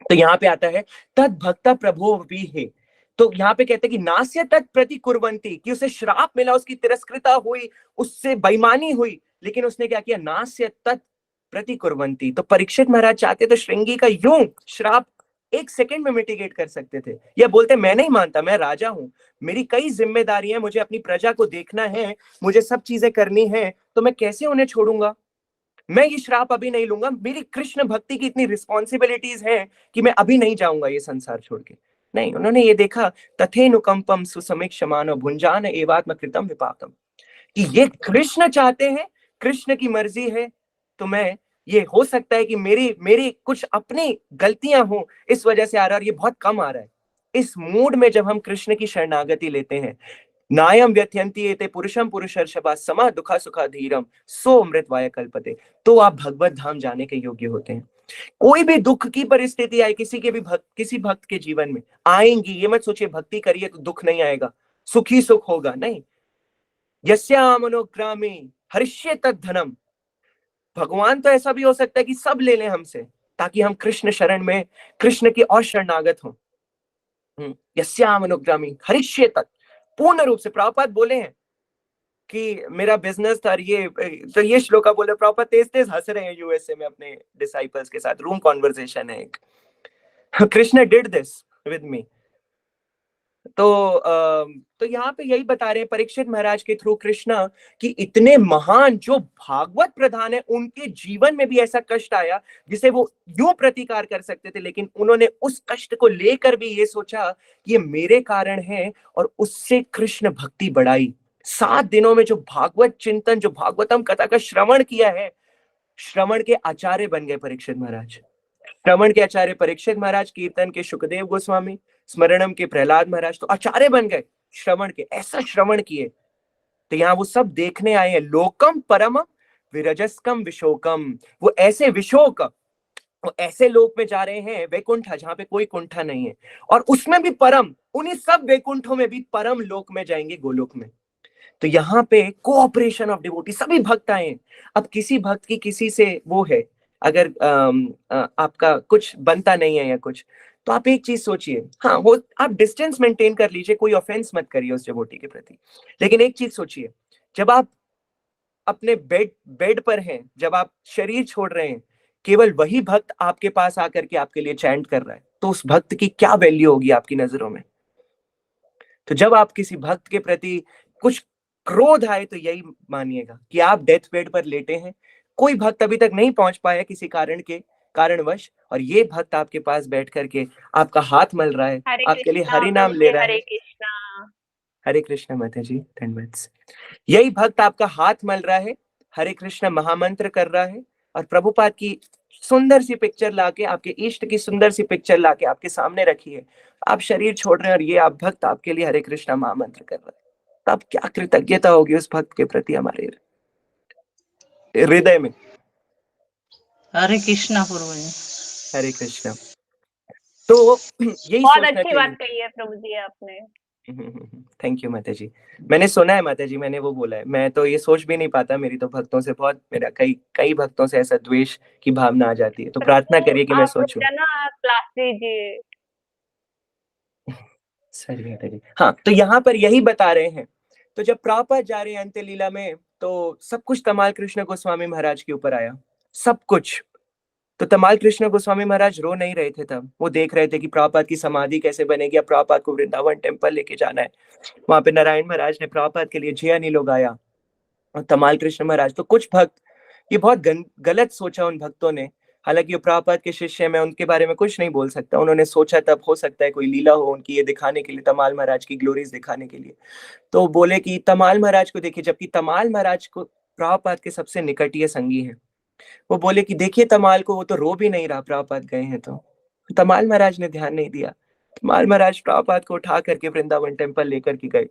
Speaker 1: तो यहाँ पे आता है तद भक्ता प्रभु भी है। तो यहाँ पे कहते हैं कि नास्य तत् प्रति कुर्वन्ति, कि उसे श्राप मिला, उसकी तिरस्कृता हुई, उससे बेईमानी हुई, लेकिन उसने क्या किया, नास्य तत् प्रति कुर्वन्ति। तो परीक्षित महाराज चाहते तो श्रृंगी का यूं श्राप एक सेकंड में मिटिगेट कर सकते थे, या बोलते मैं नहीं मानता, मैं राजा हूं, मेरी कई जिम्मेदारियां, मुझे अपनी प्रजा को देखना है, मुझे सब चीजें करनी है, तो मैं कैसे उन्हें छोड़ूंगा, मैं ये श्राप अभी नहीं लूंगा, मेरी कृष्ण भक्ति की इतनी रिस्पॉन्सिबिलिटीज हैं कि मैं अभी नहीं जाऊंगा ये संसार छोड़ के। नहीं, उन्होंने ये देखा, तथेनुकंपम सुसमीक्षमानो भुंजान एवात्म कृतम विपाकम, कि ये कृष्ण चाहते हैं, कृष्ण की मर्जी है, तो मैं, ये हो सकता है कि मेरी कुछ अपनी गलतियां हो, इस वजह से आ रहा है, और ये बहुत कम आ रहा है। इस मूड में जब हम कृष्ण की शरणागति लेते हैं, नायम व्यथयंती एते पुरुषम पुरुषर्षभा समा दुखा सुखा धीरम सो अमृतवाय कल्पते, तो आप भगवत धाम जाने के योग्य होते हैं। कोई भी दुख की परिस्थिति आए, किसी भक्त के जीवन में आएंगी, ये मत सोचिए भक्ति करिए तो दुख नहीं आएगा, सुखी सुख होगा, नहीं। यस्यामनोग्रामी हरिष्ये तद्धनम, भगवान तो ऐसा भी हो सकता है कि सब ले लें हमसे, ताकि हम कृष्ण शरण में, कृष्ण की और शरणागत हो। यस्यामनुग्रामी हरिष्ये तत्, पूर्ण रूप से। प्रभुपाद बोले हैं कि मेरा बिजनेस था, तो ये श्लोका बोले, प्रभुपाद तेज तेज हंस रहे हैं यूएसए में अपने डिसाइपल्स के साथ, रूम कॉन्वर्सेशन है एक, Krishna did this with me. तो यहाँ पे यही बता रहे हैं परीक्षित महाराज के थ्रू कृष्ण कि इतने महान जो भागवत प्रधान है, उनके जीवन में भी ऐसा कष्ट आया जिसे वो यूं प्रतिकार कर सकते थे, लेकिन उन्होंने उस कष्ट को लेकर भी ये सोचा कि ये मेरे कारण है, और उससे कृष्ण भक्ति बढ़ाई। 7 दिनों में जो भागवत चिंतन, जो भागवतम कथा का श्रवण किया है, श्रवण के आचार्य बन गए परीक्षित महाराज। श्रवण के आचार्य परीक्षित महाराज, कीर्तन के सुखदेव गोस्वामी, स्मरणम के प्रहलाद महाराज, तो आचार्य बन गए श्रवण के, ऐसा श्रवण किए। तो यहाँ वो सब देखने आए हैं, लोकम परम विरजस्कम विशोकम, वो ऐसे विशोक, वो ऐसे लोक में जा रहे हैं, वैकुंठा, जहां पे कोई कुंठा नहीं है, और उसमें भी परम, उन्हीं सब वैकुंठों में भी परम लोक में जाएंगे, गोलोक में। तो यहाँ पे कोऑपरेशन ऑफ डिवोटी, सभी भक्त आए हैं। अब किसी भक्त की किसी से वो है, अगर आपका कुछ बनता नहीं है या कुछ, तो आप एक चीज सोचिए, हाँ वो आप डिस्टेंस मेंटेन कर लीजिए, कोई ऑफेंस मत करिए उस डिवोटी के प्रति, लेकिन एक चीज सोचिए, जब आप अपने बेड पर हैं, जब आप शरीर छोड़ रहे हैं, केवल वही भक्त आपके पास आकर के आपके लिए चैंट कर रहा है, तो उस भक्त की क्या वैल्यू होगी आपकी नजरों में। तो जब आप किसी भक्त के प्रति कुछ क्रोध आए, तो यही मानिएगा कि आप डेथ बेड पर लेटे हैं, कोई भक्त अभी तक नहीं पहुंच पाया किसी कारणवश, और ये भक्त आपके पास बैठ करके आपका हाथ मल रहा है, आपके लिए हरि नाम ले रहा है।
Speaker 2: हरे कृष्णा।
Speaker 1: हरे कृष्ण माता जी, धन्यवाद। यही भक्त आपका हाथ मल रहा है, हरे कृष्ण महामंत्र कर रहा है, और प्रभुपाद की सुंदर सी पिक्चर लाके, आपके इष्ट की सुंदर सी पिक्चर लाके आपके सामने रखी है, आप शरीर छोड़ रहे हैं, और ये आप भक्त आपके लिए हरे कृष्ण महामंत्र कर रहा है, तब क्या कृतज्ञता होगी उस भक्त के प्रति हमारे हृदय में।
Speaker 5: हरे कृष्णा प्रभु जी।
Speaker 1: हरे कृष्ण। तो यही
Speaker 2: बहुत
Speaker 1: सोचना
Speaker 2: अच्छी बात
Speaker 1: चाहिए।
Speaker 2: कही है प्रभु जी आपने।
Speaker 1: थैंक यू माता जी। मैंने सुना है माता जी, मैंने वो बोला है, मैं तो ये सोच भी नहीं पाता, मेरी तो भक्तों से बहुत, मेरा कई भक्तों से ऐसा द्वेष की भावना आ जाती है, तो प्रार्थना करिए कि मैं सोचूं।
Speaker 2: आप क्लास लीजिए।
Speaker 1: सही माता जी। हाँ, तो यहाँ पर यही बता रहे हैं। तो जब प्रभुपाद जा रहे हैं अंत्य लीला में, तो सब कुछ तमाल कृष्ण गोस्वामी महाराज के ऊपर आया, सब कुछ। तो तमाल कृष्ण गोस्वामी महाराज रो नहीं रहे थे तब, वो देख रहे थे कि प्रभुपाद की समाधि कैसे बनेगी, अब प्रभुपाद को वृंदावन टेम्पल लेके जाना है। वहां पे नारायण महाराज ने प्रभुपाद के लिए जिया नीलो गाया, और तमाल कृष्ण महाराज, तो कुछ भक्त, ये बहुत गलत सोचा उन भक्तों ने, हालांकि वो प्रभुपाद के शिष्य, मैं उनके बारे में कुछ नहीं बोल सकता, उन्होंने सोचा तब हो सकता है कोई लीला हो उनकी, ये दिखाने के लिए, तमाल महाराज की ग्लोरीज दिखाने के लिए। तो बोले कि तमाल महाराज को देखिए, जबकि तमाल महाराज को प्रभुपाद के सबसे निकटीय संगी है, वो बोले कि देखिए तमाल को, वो तो रो भी नहीं रहा, प्रभुपाद गए हैं तो। तमाल महाराज ने ध्यान नहीं दिया। तमाल महाराज प्रभुपाद को उठा करके वृंदावन टेम्पल लेकर के गए,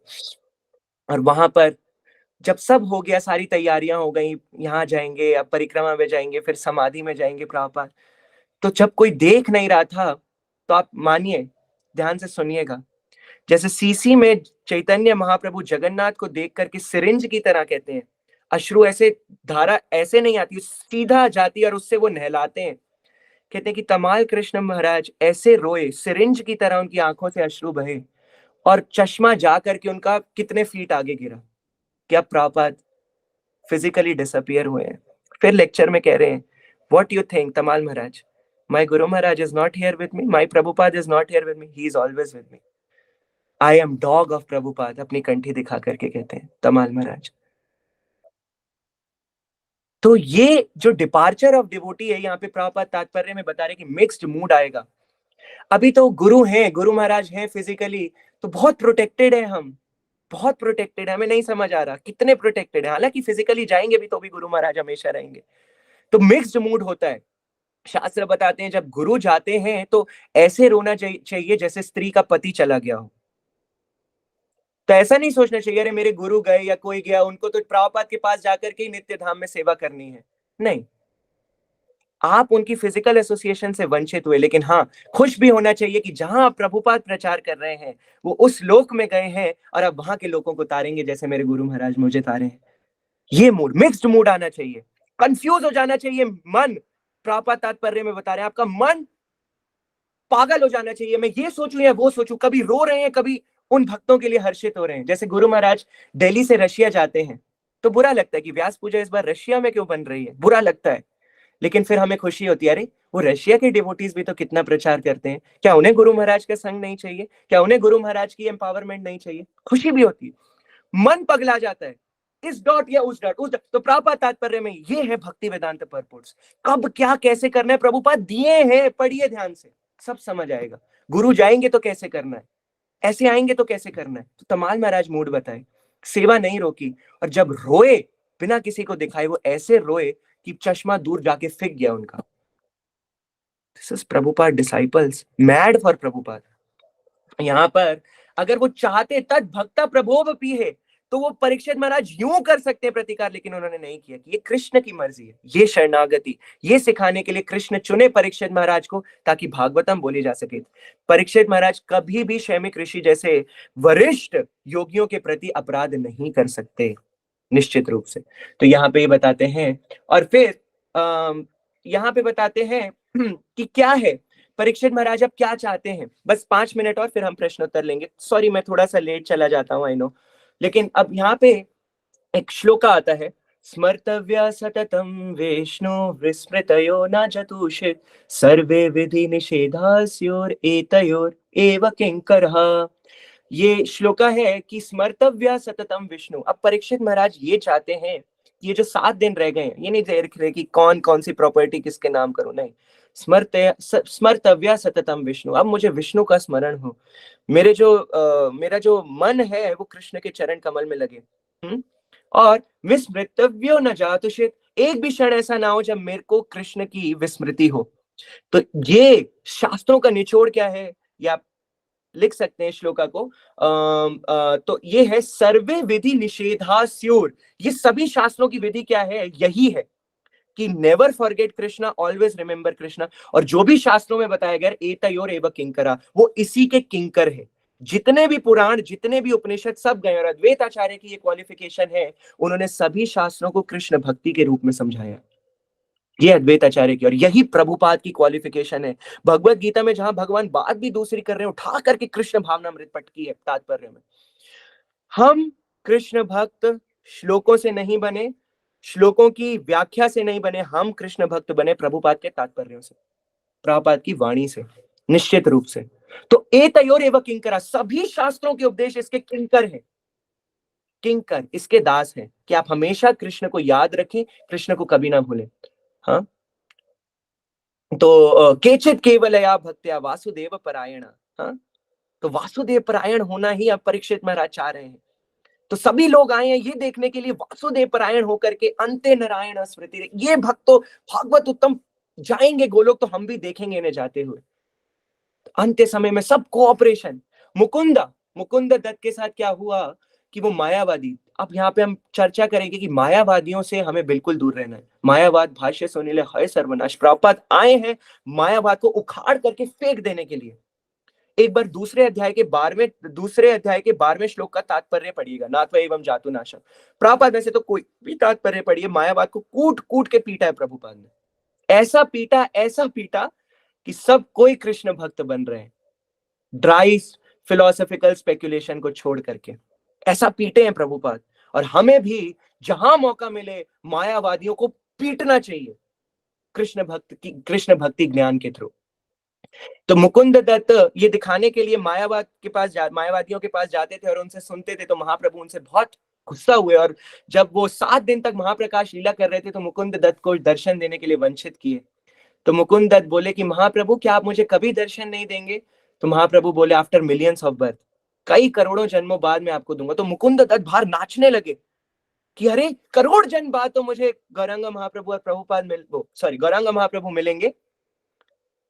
Speaker 1: और वहां पर जब सब हो गया, सारी तैयारियां हो गई, यहाँ जाएंगे, अब परिक्रमा में जाएंगे, फिर समाधि में जाएंगे प्रभुपाद, तो जब कोई देख नहीं रहा था, तो आप मानिए, ध्यान से सुनिएगा, जैसे सीसी में चैतन्य महाप्रभु जगन्नाथ को देख करके सिरिंज की तरह, कहते हैं अश्रु ऐसे, धारा ऐसे नहीं आती, सीधा जाती है और उससे वो नहलाते हैं। कहते हैं कि तमाल कृष्ण महाराज ऐसे रोए, सिरिंज की तरह उनकी आंखों से अश्रु बहे, और चश्मा जा करके उनका कितने फीट आगे गिरा। क्या प्रभुपाद फिजिकली डिसअपियर हुए हैं। फिर लेक्चर में कह रहे हैं, what you think Tamal Maharaj, my guru Maharaj is not here with me, my Prabhupada is not here with me, he is always with me, I am dog of Prabhupada, अपनी कंठी दिखा करके कहते हैं तमाल महाराज। तो ये जो डिपार्चर ऑफ डिवोटी है, यहाँ पे प्रभुपाद तात्पर्य में बता रहे कि मिक्स्ड मूड आएगा। अभी तो गुरु हैं, गुरु महाराज हैं फिजिकली, तो बहुत प्रोटेक्टेड है, हम बहुत प्रोटेक्टेड है, हमें नहीं समझ आ रहा कितने प्रोटेक्टेड है, हालांकि फिजिकली जाएंगे भी तो भी गुरु महाराज हमेशा रहेंगे। तो मिक्स्ड मूड होता है। शास्त्र बताते हैं जब गुरु जाते हैं तो ऐसे रोना चाहिए जैसे स्त्री का पति चला गया हो। तो ऐसा नहीं सोचना चाहिए अरे मेरे गुरु गए या कोई गया, उनको तो प्रभुपाद के पास जाकर के ही नित्य धाम में सेवा करनी है। नहीं, आप उनकी फिजिकल एसोसिएशन से वंचित हुए, लेकिन हाँ, खुश भी होना चाहिए कि जहां आप प्रभुपाद प्रचार कर रहे हैं वो उस लोक में गए हैं, और अब वहां के लोगों को तारेंगे जैसे मेरे गुरु महाराज मुझे तारे हैं। ये मूड, मिक्स्ड मूड आना चाहिए। कंफ्यूज हो जाना चाहिए मन, प्रभुपाद तात्पर्य में बता रहे हैं, आपका मन पागल हो जाना चाहिए, मैं ये सोचूं या वो सोचूं, कभी रो रहे हैं, कभी उन भक्तों के लिए हर्षित हो रहे हैं। जैसे गुरु महाराज दिल्ली से रशिया जाते हैं तो बुरा लगता है कि व्यास पूजा इस बार रशिया में क्यों बन रही है, बुरा लगता है, लेकिन फिर हमें खुशी होती है, अरे वो रशिया के डिवोटीज भी तो कितना प्रचार करते हैं, क्या उन्हें गुरु महाराज का संग नहीं चाहिए, क्या उन्हें गुरु महाराज की एम्पावरमेंट नहीं चाहिए, खुशी भी होती है। मन पगला जाता है, इस डॉट या उस डॉट, उस डॉट। तो प्रभुपाद तात्पर्य में ये है भक्ति वेदांत पर्पोर्ट्स, कब क्या कैसे करना है प्रभुपाद दिए हैं, पढ़िए ध्यान से, सब समझ आएगा। गुरु जाएंगे तो कैसे करना है, ऐसे आएंगे तो कैसे करना है। तो तमाल महाराज मूड बताए, सेवा नहीं रोकी, और जब रोए बिना किसी को दिखाए, वो ऐसे रोए कि चश्मा दूर जाके फिक गया उनका। This is Prabhupada disciples, mad for Prabhupada. यहाँ पर अगर वो चाहते तद भक्ता प्रभोवपि है, तो वो परीक्षित महाराज यूं कर सकते हैं प्रतिकार, लेकिन उन्होंने नहीं किया कि ये कृष्ण की मर्जी है, ये शरणागति, ये सिखाने के लिए कृष्ण चुने परीक्षित महाराज को ताकि भागवतम बोली जा सके। परीक्षित महाराज कभी भी शैमिक ऋषि जैसे वरिष्ठ योगियों के प्रति अपराध नहीं कर सकते, निश्चित रूप से। तो यहाँ पे ये बताते हैं, और फिर यहाँ पे बताते हैं कि क्या है परीक्षित महाराज अब क्या चाहते हैं। बस 5 मिनट और फिर हम प्रश्नोत्तर लेंगे। सॉरी मैं थोड़ा सा लेट चला जाता हूँ, आई नो, लेकिन अब यहाँ पे एक श्लोका आता है, स्मर्तव्य सततम विष्णु विस्मृतयो न जतुषित सर्वे विधि निषेधास्योर एतयोर एव किंकरः। ये श्लोका है कि स्मर्तव्य सततम विष्णु। अब परीक्षित महाराज ये चाहते हैं, ये जो 7 दिन रह गए हैं, ये नहीं देख रहे कि कौन कौन सी प्रॉपर्टी किसके नाम करूं, नहीं, स्मर्तव्य सततम विष्णु। अब मुझे विष्णु का स्मरण हो, मेरा जो मन है वो कृष्ण के चरण कमल में लगे। और विस्मृतव्यो न जातुषित, एक भी क्षण ऐसा ना हो जब मेरे को कृष्ण की विस्मृति हो। तो ये शास्त्रों का निचोड़ क्या है, या लिख सकते हैं श्लोका को, तो ये है सर्वे विधि निषेधास्योर। ये सभी शास्त्रों की विधि क्या है, यही है कि never forget Krishna, always remember Krishna. और जो भी शास्त्रों में बताया गया एतयोर एव किंकरा, वो इसी के किंकर है। जितने भी पुराण, जितने भी उपनिषद सब गए, और अद्वैत आचार्य की ये क्वालिफिकेशन है, उन्होंने सभी शास्त्रों को कृष्ण भक्ति के रूप में समझाया। ये अद्वैत आचार्य की, और यही प्रभुपाद की क्वालिफिकेशन है। भगवत गीता में जहां भगवान बात भी दूसरी कर रहे हैं, उठा करके कृष्ण भावनामृत पठ की है तात्पर्य में। हम कृष्ण भक्त श्लोकों से नहीं बने, श्लोकों की व्याख्या से नहीं बने, हम कृष्ण भक्त बने प्रभुपाद के तात्पर्यों से, प्रभुपाद की वाणी से, निश्चित रूप से। तो एतयोर एव किंकरा, सभी शास्त्रों के उपदेश इसके किंकर हैं, किंकर इसके दास हैं, कि आप हमेशा कृष्ण को याद रखें, कृष्ण को कभी ना भूलें। हाँ, तो केचित केवलया भक्त्या वासुदेव परायण। हाँ, तो वासुदेव परायण होना ही अब परीक्षित महाराज चाह रहे हैं। तो सभी लोग आए हैं ये देखने के लिए वासुदेव परायण होकर के अंते नारायण स्मृति, ये भक्त तो भागवत उत्तम जाएंगे गोलोक, तो हम भी देखेंगे इन्हें जाते हुए। अंत्य समय में सब कोऑपरेशन। मुकुंद दत्त के साथ क्या हुआ कि वो मायावादी, अब यहाँ पे हम चर्चा करेंगे कि मायावादियों से हमें बिल्कुल दूर रहना है। मायावाद भाष्य सुनिले हय सर्वनाश, प्रभुपाद आए हैं मायावाद को उखाड़ करके फेंक देने के लिए। एक बार दूसरे अध्याय के 12वें श्लोक का तात्पर्य पढ़िएगा, नात्वा एवं जातु नाशम। प्रभुपाद वैसे तो कोई भी तात्पर्य पढ़िए, मायावाद को कूट कूट के पीटा है प्रभुपाद ने, ऐसा पीटा कि सब कोई कृष्ण भक्त बन रहे हैं, ड्राई फिलोसॉफिकल स्पेकुलेशन को छोड़ करके ऐसा पीटे हैं प्रभुपाद। और हमें भी जहां मौका मिले मायावादियों को पीटना चाहिए कृष्ण भक्ति ज्ञान के थ्रू। तो मुकुंद दत्त ये दिखाने के लिए मायावादियों के पास जाते थे और उनसे सुनते थे, तो महाप्रभु उनसे बहुत गुस्सा हुए, और जब वो 7 दिन तक महाप्रकाश लीला कर रहे थे तो मुकुंद दत्त को दर्शन देने के लिए वंचित किए। तो मुकुंद दत्त बोले कि महाप्रभु क्या आप मुझे कभी दर्शन नहीं देंगे? तो महाप्रभु बोले आफ्टर मिलियंस ऑफ बर्थ, कई करोड़ों जन्मों बाद में आपको दूंगा। तो मुकुंद दत्त बाहर नाचने लगे कि अरे करोड़ जन्म बाद तो मुझे गौरांग महाप्रभु और गौरांग महाप्रभु मिलेंगे,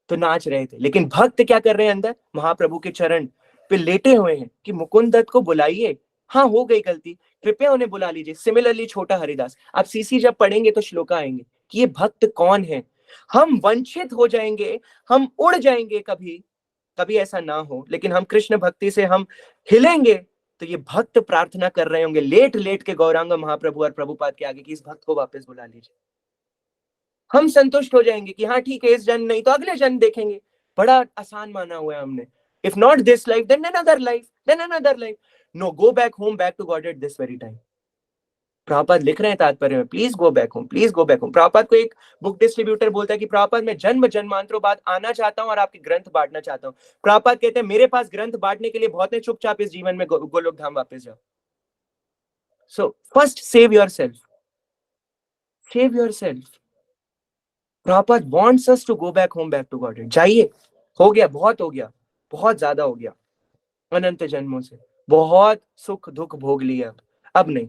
Speaker 1: तो नाच रहे थे। लेकिन भक्त क्या कर रहे हैं अंदर? महाप्रभु के चरण पे लेटे हुए हैं कि मुकुंद दत्त को बुलाइए, हाँ हो गई गलती, कृपया उन्हें बुला लीजिए। सिमिलरली छोटा हरिदास, आप सीसी जब पढ़ेंगे तो श्लोका आएंगे कि ये भक्त कौन है। हम वंचित हो जाएंगे, हम उड़ जाएंगे, कभी ऐसा ना हो, लेकिन हम कृष्ण भक्ति से हम हिलेंगे तो ये भक्त प्रार्थना कर रहे होंगे लेट लेट के गौरांग महाप्रभु और प्रभुपाद के आगे कि इस भक्त को वापस बुला लीजिए। हम संतुष्ट हो जाएंगे कि हाँ ठीक है, इस जन्म नहीं तो अगले जन्म देखेंगे, बड़ा आसान माना हुआ है हमने। If not this life then another life, no, go back home, back to God at this very time. Prabhupada लिख रहे हैं तात्पर्य में, please go back home, please go back home. Prabhupada को एक बुक डिस्ट्रीब्यूटर बोलता है कि प्रभुपाद मैं जन्म जन्मांतरों बाद आना चाहता हूं और आपके ग्रंथ बांटना चाहता हूं। प्रभुपाद कहते हैं मेरे पास ग्रंथ बांटने के लिए बहुत है, चुपचाप इस जीवन में गोलोक धाम वापस जाओ। So first save yourself, save yourself. Prabhupada wants us to go back home, back to God. जाइए, हो गया, बहुत हो गया, बहुत ज्यादा हो गया, अनंत जन्मों से बहुत सुख दुख भोग लिया, अब नहीं,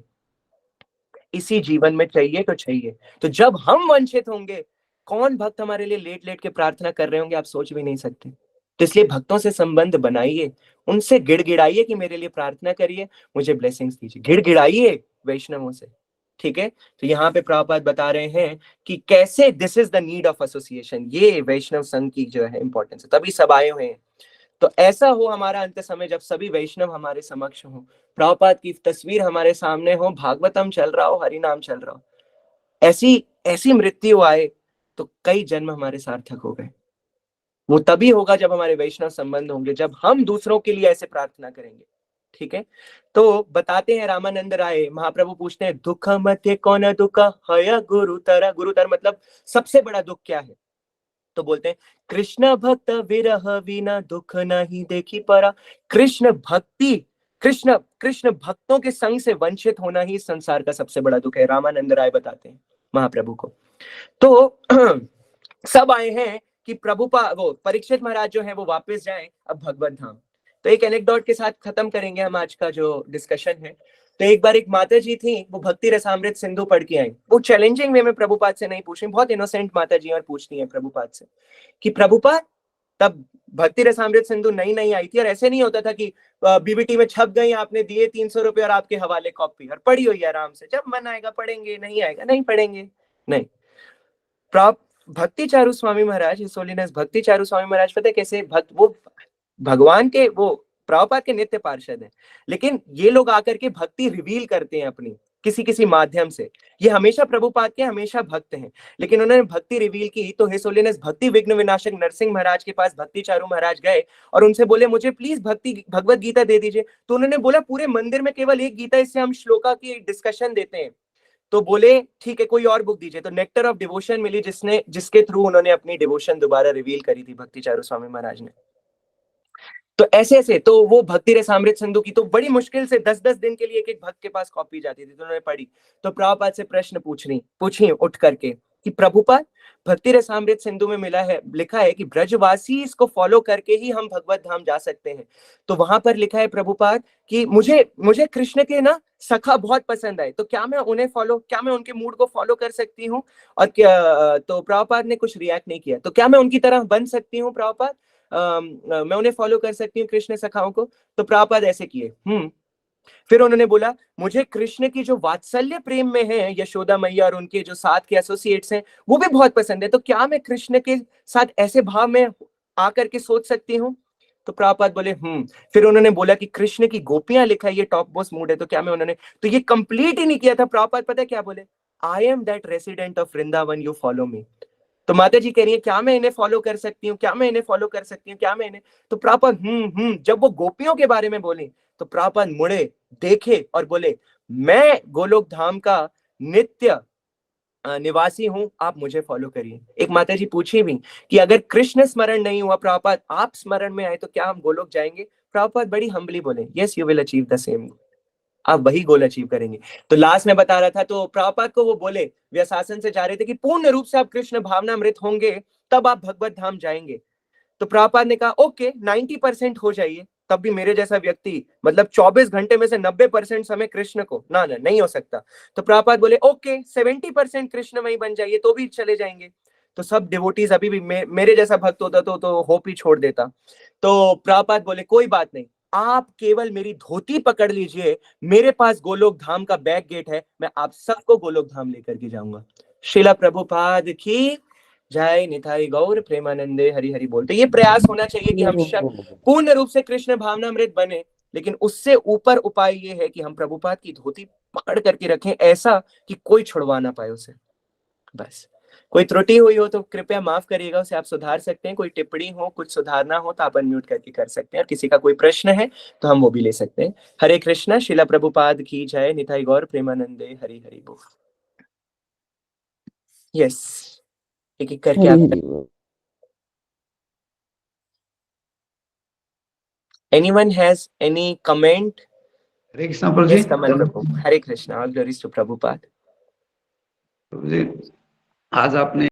Speaker 1: इसी जीवन में चाहिए तो चाहिए। तो जब हम वंचित होंगे, कौन भक्त हमारे लिए लेट लेट के प्रार्थना कर रहे होंगे आप सोच भी नहीं सकते। तो इसलिए भक्तों से संबंध बनाइए, उनसे गिड़गिड़ाइए कि मेरे लिए प्रार्थना करिए, मुझे ब्लेसिंग्स दीजिए, गिड़गिड़ाइए वैष्णवों से, ठीक है। तो यहाँ पे प्रभुपाद बता रहे हैं कि कैसे this is the need of association, ये वैष्णव संघ की जो है इंपॉर्टेंस है, तभी सब आए हुए हैं। तो ऐसा हो हमारा अंत समय जब सभी वैष्णव हमारे समक्ष हो, प्रभुपाद की तस्वीर हमारे सामने हो, भागवतम चल रहा हो, हरि नाम चल रहा हो, ऐसी मृत्यु आए तो कई जन्म हमारे सार्थक हो गए। वो तभी होगा जब हमारे वैष्णव संबंध होंगे, जब हम दूसरों के लिए ऐसे प्रार्थना करेंगे, ठीक है। तो बताते हैं रामानंद राय, महाप्रभु पूछते हैं दुख मध्य कौन दुख हय गुरुतर मतलब सबसे बड़ा दुख क्या है? तो बोलते हैं कृष्ण भक्त विरह विना दुख नहीं देखी परा। कृष्ण भक्तों के संग से वंचित होना ही संसार का सबसे बड़ा दुख है, रामानंद राय बताते हैं महाप्रभु को। तो सब आए हैं कि वो परीक्षित महाराज जो है वो वापस जाएं अब भगवत धाम। तो एक एनेक्डोट के साथ खत्म करेंगे हम आज का जो डिस्कशन है। तो एक बार एक माता जी थी, वो भक्ति रसामृत सिंधु पढ़ के आई। वो चैलेंजिंग वे में प्रभुपाद से नहीं पूछ रही, बहुत इनोसेंट माता जी और पूछती हैं प्रभुपाद से कि प्रभुपाद तब भक्ति रसामृत सिंधु नई आई थी और ऐसे नहीं होता था कि बीबीटी में छप गई, आपने दिए 300 रुपए और आपके हवाले कॉपी और पढ़ी हुई आराम से, जब मन आएगा पढ़ेंगे, नहीं आएगा नहीं पढ़ेंगे, नहीं। भक्ति चारू स्वामी महाराज, हिज होलीनेस भक्ति चारू स्वामी महाराज, पता है कैसे भक्त, वो भगवान के, वो प्रभुपाद के नित्य पार्षद हैं, लेकिन ये लोग आकर के भक्ति रिवील करते हैं अपनी किसी माध्यम से। ये हमेशा प्रभुपाद के हमेशा भक्त हैं, लेकिन उन्होंने भक्ति रिवील की तो हिज होलीनेस भक्ति विघ्न विनाशक नरसिंह महाराज के पास भक्ति चारू महाराज गए और उनसे बोले मुझे प्लीज भगवत गीता दे दीजिए। तो उन्होंने बोला पूरे मंदिर में केवल एक गीता, इससे हम श्लोका की डिस्कशन देते हैं। तो बोले ठीक है कोई और बुक दीजिए, तो नेक्टर ऑफ डिवोशन मिली जिसके थ्रू उन्होंने अपनी डिवोशन दोबारा रिवील करी थी भक्ति चारू स्वामी महाराज ने। तो ऐसे ऐसे तो वो भक्ति रसामृत सिंधु की तो बड़ी मुश्किल से 10-10 दिन के लिए एक एक भक्त के पास कॉपी जाती थी, तो उन्होंने पढ़ी। तो प्रभुपाद से प्रश्न पूछी उठ करके कि प्रभुपाद भक्ति रसामृत सिंधु में लिखा है कि ब्रजवासी इसको फॉलो करके ही हम भगवत धाम जा सकते हैं। तो वहां पर लिखा है प्रभुपाद कि मुझे कृष्ण के ना सखा बहुत पसंद आए, तो क्या मैं उनके मूड को फॉलो कर सकती हूँ? और क्या तो प्रभुपाद ने कुछ रिएक्ट नहीं किया। तो क्या मैं उनकी तरह बन सकती हूँ प्रभुपाद? मैं उन्हें फॉलो कर सकती हूँ कृष्ण सखाओं को? तो प्रभुपाद ऐसे किए। फिर उन्होंने बोला मुझे कृष्ण की जो वात्सल्य प्रेम में है यशोदा मैया और उनके जो साथ के एसोसिएट्स हैं वो भी बहुत पसंद है, तो क्या मैं कृष्ण के साथ ऐसे भाव में आकर के सोच सकती हूँ? तो प्रभुपाद बोले फिर उन्होंने बोला कि कृष्ण की गोपियां लिखा है ये टॉप मोस्ट मूड है, तो क्या मैं उन्होंने तो ये कंप्लीट ही नहीं किया था। प्रभुपाद पता है क्या बोले? I am that resident of Vrindavan, you follow me. तो माता जी कह रही है क्या मैं इन्हें फॉलो कर सकती हूँ, क्या मैं इन्हें फॉलो कर सकती हूँ, क्या मैं इन्हें? तो प्रभुपाद जब वो गोपियों के बारे में बोले तो प्रभुपाद मुड़े, देखे और बोले मैं गोलोक धाम का नित्य निवासी हूं, आप मुझे फॉलो करिए। एक माता जी पूछी भी कि अगर कृष्ण स्मरण नहीं हुआ प्रभुपाद, आप स्मरण में आए तो क्या हम गोलोक जाएंगे? प्रभुपाद बड़ी हम्बली बोले yes you will achieve the same, आप वही गोल अचीव करेंगे। तो लास्ट में बता रहा था, तो प्रभुपाद को वो बोले व्यासासन से जा रहे थे कि पूर्ण रूप से आप कृष्ण भावनामृत होंगे तब आप भगवत धाम जाएंगे। तो प्रभुपाद ने कहा ओके 90% हो जाइए, तब भी मेरे जैसा व्यक्ति मतलब 24 घंटे में से 90% समय कृष्ण को ना नहीं हो सकता। तो प्रभुपाद बोले ओके 70% कृष्ण वही बन जाइए तो भी चले जाएंगे। तो सब डिवोटीज अभी भी मेरे जैसा भक्त होता तो होप ही छोड़ देता। तो प्रभुपाद बोले कोई बात नहीं, आप केवल मेरी धोती पकड़ लीजिए, मेरे पास गोलोक धाम का बैक गेट है, मैं आप सबको गोलोक धाम लेकर के जाऊंगा। श्रीला प्रभुपाद की जय। निताई गौर प्रेमानंदे हरि हरि बोल। तो ये प्रयास होना चाहिए कि हम पूर्ण रूप से कृष्ण भावनामृत बने, लेकिन उससे ऊपर उपाय ये है कि हम प्रभुपाद की धोती पकड़ करके रखें ऐसा कि कोई छुड़वा ना पाए उसे। बस कोई त्रुटि हुई हो तो कृपया माफ करिएगा, उसे आप सुधार सकते हैं। कोई टिप्पणी हो, कुछ सुधारना हो तो आप अनम्यूट करके कर सकते हैं, और किसी का कोई प्रश्न है तो हम वो भी ले सकते हैं। हरे कृष्णा। श्रीला प्रभुपाद की जय। निताई गौर प्रेमानंदे हरि हरि बोल। यस, एक एक करके आप anyone has any comment?
Speaker 3: Hare Krishna Prabhu ji.
Speaker 1: Yes, Kamal Prabhu. Hare Krishna. All glories to Prabhupada.
Speaker 3: प्रभु जी, आज आपने